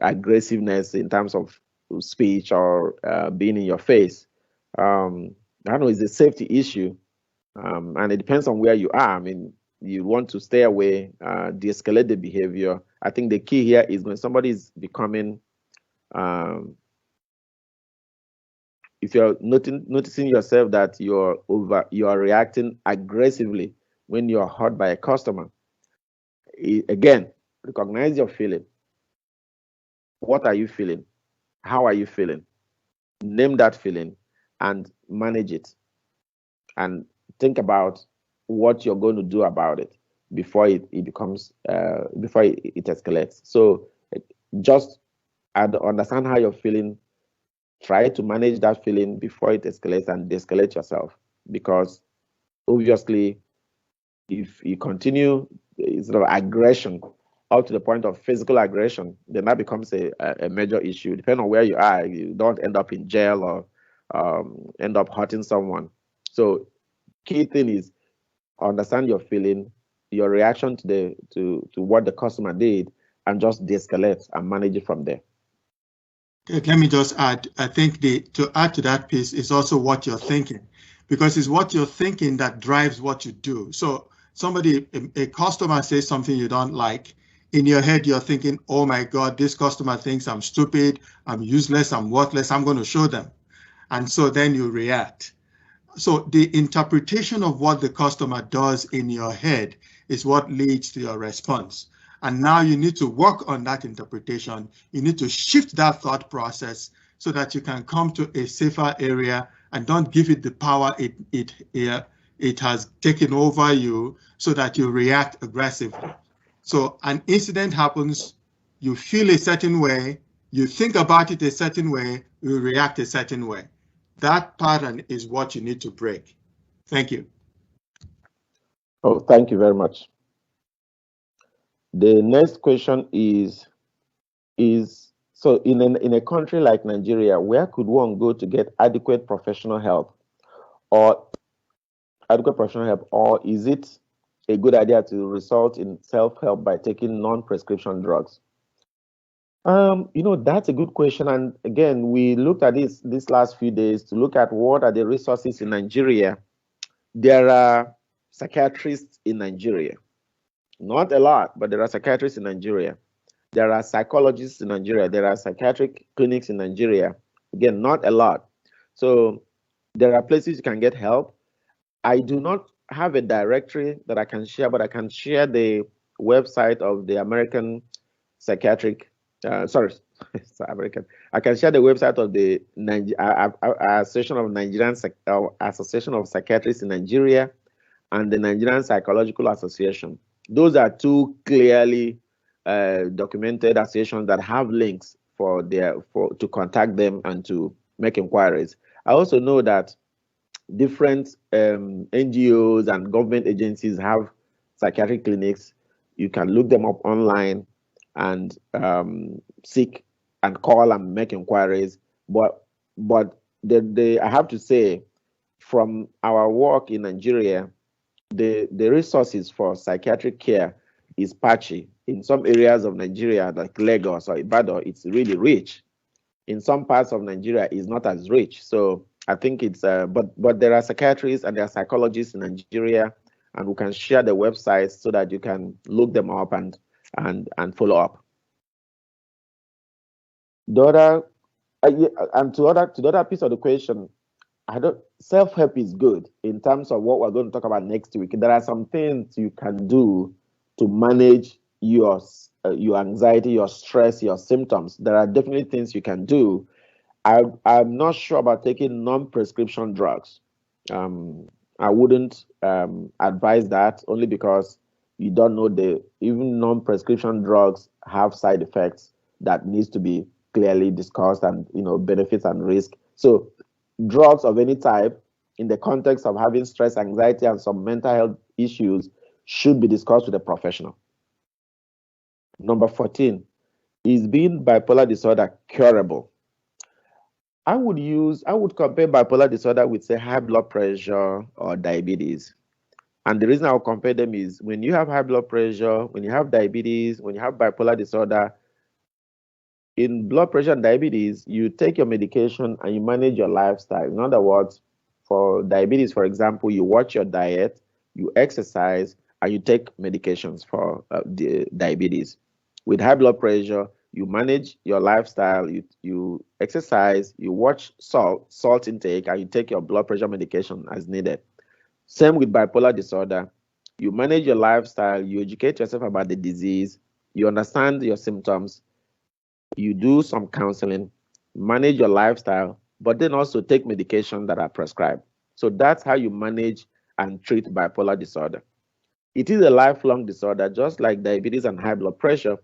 aggressiveness in terms of speech or being in your face? I don't know, it's a safety issue, and it depends on where you are. I mean, you want to stay away, de-escalate the behavior. I think the key here is when somebody is becoming, if you're noticing yourself that you're reacting aggressively when you're hurt by a customer, again, recognize your feeling. What are you feeling? How are you feeling? Name that feeling and manage it, and think about what you're going to do about it before it becomes before it escalates. So just understand how you're feeling, try to manage that feeling before it escalates, and de-escalate yourself, because obviously if you continue sort of aggression up to the point of physical aggression, then that becomes a major issue. Depending on where you are, you don't end up in jail or end up hurting someone. So key thing is understand your feeling, your reaction to what the customer did, and just de-escalate and manage it from there. Let me just add, I think to add to that piece is also what you're thinking, because it's what you're thinking that drives what you do. So a customer says something you don't like, in your head you're thinking, oh my God, this customer thinks I'm stupid, I'm useless, I'm worthless, I'm going to show them. And so then you react. So the interpretation of what the customer does in your head is what leads to your response. And now you need to work on that interpretation. You need to shift that thought process so that you can come to a safer area and don't give it the power it has taken over you, so that you react aggressively. So an incident happens, you feel a certain way, you think about it a certain way, you react a certain way. That pattern is what you need to break. Thank you. Oh, thank you very much. The next question is so in a country like Nigeria, where could one go to get adequate professional help, or is it a good idea to result in self-help by taking non-prescription drugs? That's a good question. And again, we looked at this last few days to look at what are the resources in Nigeria. There are psychiatrists in Nigeria. Not a lot, but there are psychiatrists in Nigeria. There are psychologists in Nigeria. There are psychiatric clinics in Nigeria. Again, not a lot. So there are places you can get help. I do not have a directory that I can share, but I can share the website of the American Psychiatric, American. I can share the website of the Association of Psychiatrists in Nigeria and the Nigerian Psychological Association. Those are two clearly documented associations that have links to contact them and to make inquiries. I also know that different NGOs and government agencies have psychiatric clinics. You can look them up online and seek and call and make inquiries. But I have to say, from our work in Nigeria, the resources for psychiatric care is patchy. In some areas of Nigeria, like Lagos or Ibadan, it's really rich. In some parts of Nigeria, it's not as rich. So I think it's, but there are psychiatrists and there are psychologists in Nigeria, and we can share the websites so that you can look them up and follow up. The other, and to the other piece of the question, self-help is good in terms of what we're going to talk about next week. There are some things you can do to manage your anxiety, your stress, your symptoms. There are definitely things you can do. I'm not sure about taking non-prescription drugs. I wouldn't advise that, only because you don't know even non-prescription drugs have side effects that needs to be clearly discussed, and benefits and risk. So drugs of any type in the context of having stress, anxiety, and some mental health issues should be discussed with a professional. Number 14, is being bipolar disorder curable? I would compare bipolar disorder with, say, high blood pressure or diabetes. And the reason I'll compare them is when you have high blood pressure, when you have diabetes, when you have bipolar disorder, in blood pressure and diabetes, you take your medication and you manage your lifestyle. In other words, for diabetes, for example, you watch your diet, you exercise, and you take medications for the diabetes. With high blood pressure, you manage your lifestyle, you exercise, you watch salt intake, and you take your blood pressure medication as needed. Same with bipolar disorder. You manage your lifestyle, you educate yourself about the disease, you understand your symptoms, you do some counseling, manage your lifestyle, but then also take medication that are prescribed. So that's how you manage and treat bipolar disorder. It is a lifelong disorder, just like diabetes and high blood pressure.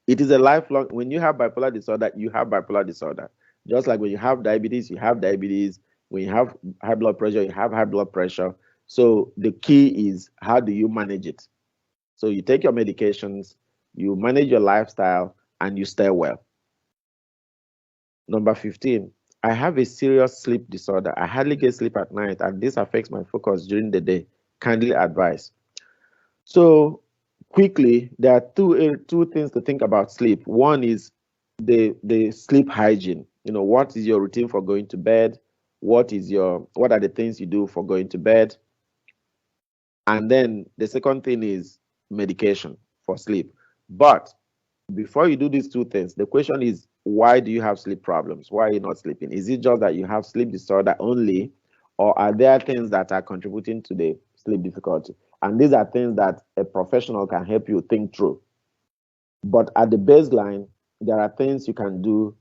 It is a lifelong, when you have bipolar disorder, you have bipolar disorder. Just like when you have diabetes, you have diabetes. When you have high blood pressure, you have high blood pressure. So the key is, how do you manage it? So you take your medications, you manage your lifestyle, and you stay well. Number 15, I have a serious sleep disorder. I hardly get sleep at night, and this affects my focus during the day. Kindly advise. So quickly, there are two things to think about sleep. One is the sleep hygiene. What is your routine for going to bed? What are the things you do for going to bed? And then the second thing is medication for sleep. But before you do these two things, the question is, why do you have sleep problems? Why are you not sleeping? Is it just that you have sleep disorder only, or are there things that are contributing to the sleep difficulty? And these are things that a professional can help you think through. But at the baseline, there are things you can do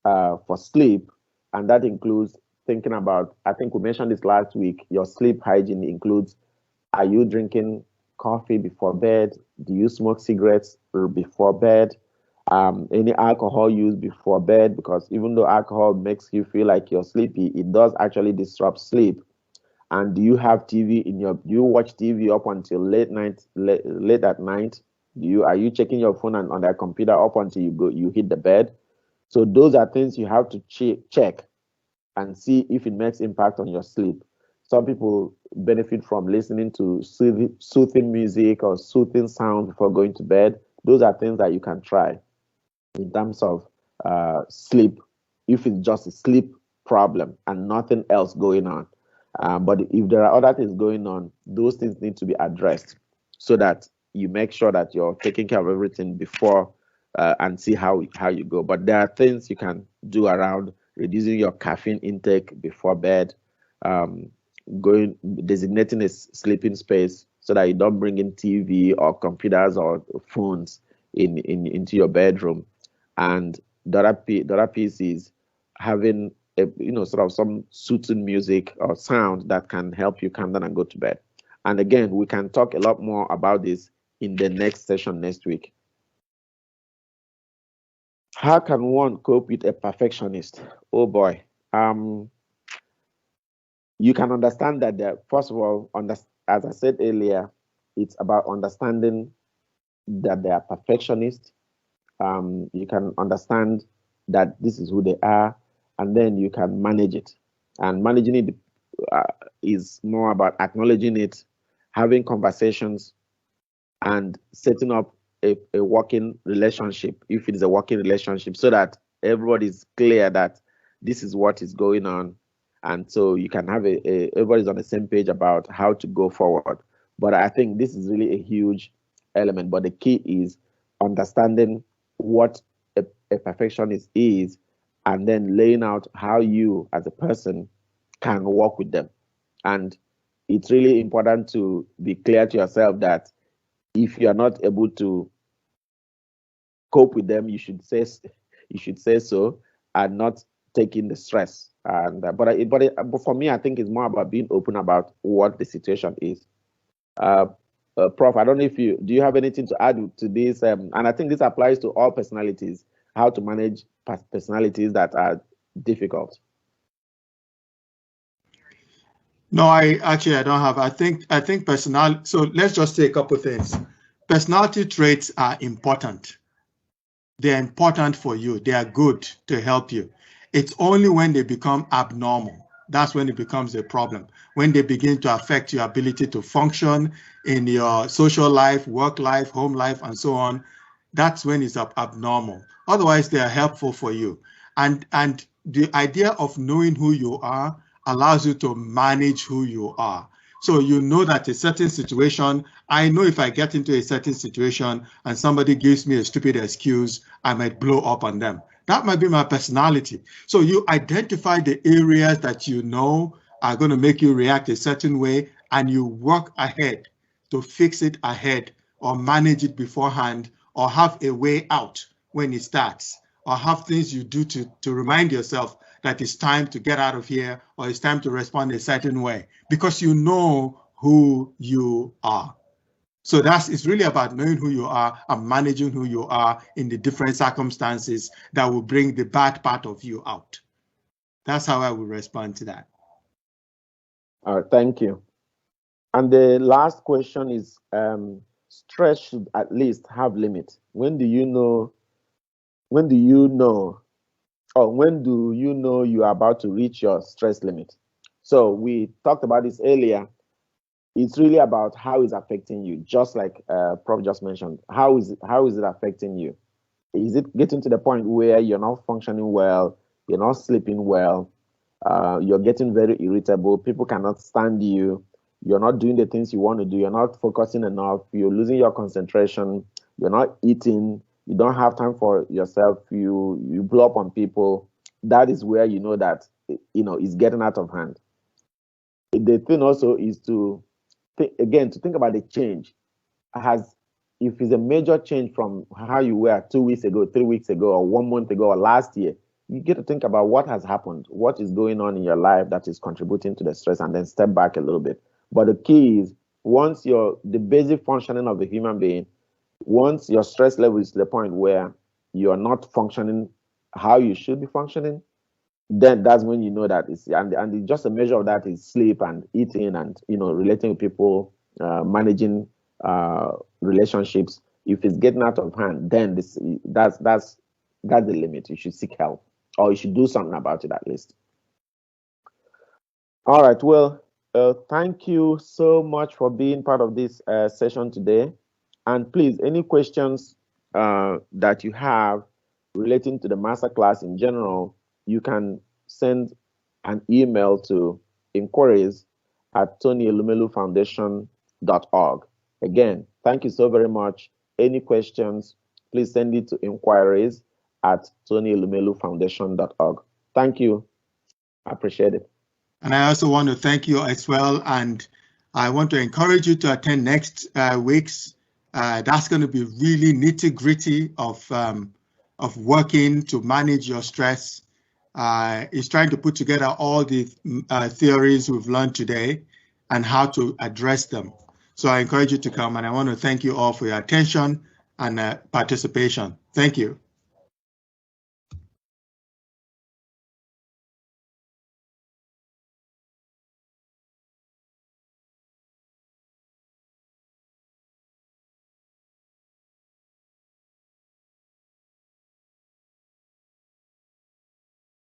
for sleep, and that includes thinking about, I think we mentioned this last week, your sleep hygiene includes, are you drinking coffee before bed? Do you smoke cigarettes before bed? Any alcohol use before bed? Because even though alcohol makes you feel like you're sleepy, it does actually disrupt sleep. And do you have TV do you watch TV up until late at night? Are you checking your phone and on that computer up until you hit the bed? So those are things you have to check and see if it makes impact on your sleep. Some people benefit from listening to soothing music or soothing sound before going to bed. Those are things that you can try in terms of sleep, if it's just a sleep problem and nothing else going on. But if there are other things going on, those things need to be addressed so that you make sure that you're taking care of everything before and see how you go. But there are things you can do around reducing your caffeine intake before bed, um, designating a sleeping space so that you don't bring in TV or computers or phones into your bedroom. And the other piece is having sort of some soothing music or sound that can help you calm down and go to bed. And again, we can talk a lot more about this in the next session next week. How can one cope with a perfectionist? Oh boy. You can understand that first of all, as I said earlier, it's about understanding that they are perfectionists. You can understand that this is who they are, and then you can manage it. And managing it uh, is more about acknowledging it, having conversations, and setting up a working relationship, if it is a working relationship, so that everybody's clear that this is what is going on. And so you can have everybody's on the same page about how to go forward. But I think this is really a huge element. But the key is understanding what a perfectionist is, and then laying out how you as a person can work with them. And it's really important to be clear to yourself that if you are not able to cope with them, you should say so, and not taking the stress. And but for me, I think it's more about being open about what the situation is. Uh, Prof, I don't know if do you have anything to add to this? And I think this applies to all personalities. How to manage personalities that are difficult. No, I don't have. I think personality. So let's just say a couple of things. Personality traits are important. They're important for you. They are good to help you. It's only when they become abnormal, that's when it becomes a problem. When they begin to affect your ability to function in your social life, work life, home life, and so on, that's when it's abnormal. Otherwise, they are helpful for you. And the idea of knowing who you are allows you to manage who you are. So you know that a certain situation, I know if I get into a certain situation and somebody gives me a stupid excuse, I might blow up on them. That might be my personality. So you identify the areas that you know are going to make you react a certain way, and you work ahead to fix it ahead, or manage it beforehand, or have a way out when it starts, or have things you do to remind yourself that it's time to get out of here, or it's time to respond a certain way, because you know who you are. So it's really about knowing who you are and managing who you are in the different circumstances that will bring the bad part of you out. That's how I would respond to that. All right, thank you. And the last question is, stress should at least have limit. When do you know, or when do you know you are about to reach your stress limit? So we talked about this earlier. It's really about how it's affecting you, just like Prof just mentioned. How is it affecting you? Is it getting to the point where you're not functioning well, you're not sleeping well, you're getting very irritable, people cannot stand you, you're not doing the things you want to do, you're not focusing enough, you're losing your concentration, you're not eating, you don't have time for yourself, you blow up on people? That is where you know that it's getting out of hand. The thing also is to think about the change. If it's a major change from how you were 2 weeks ago, 3 weeks ago, or 1 month ago, or last year, you get to think about what has happened, what is going on in your life that is contributing to the stress, and then step back a little bit. But the key is, once the basic functioning of the human being, once your stress level is to the point where you are not functioning how you should be functioning, then that's when you know that and just a measure of that is sleep and eating and relating with people, managing relationships. If it's getting out of hand, then that's the limit. You should seek help, or you should do something about it at least. All right, well, thank you so much for being part of this session today. And please, any questions that you have relating to the masterclass in general, you can send an email to inquiries@tonyelumelu-foundation.org. Again, thank you so very much. Any questions, please send it to inquiries@tonyelumelu-foundation.org. Thank you. I appreciate it. And I also want to thank you as well. And I want to encourage you to attend next week's. That's going to be really nitty-gritty of working to manage your stress. It's trying to put together all the theories we've learned today and how to address them. So I encourage you to come, and I want to thank you all for your attention and participation. Thank you.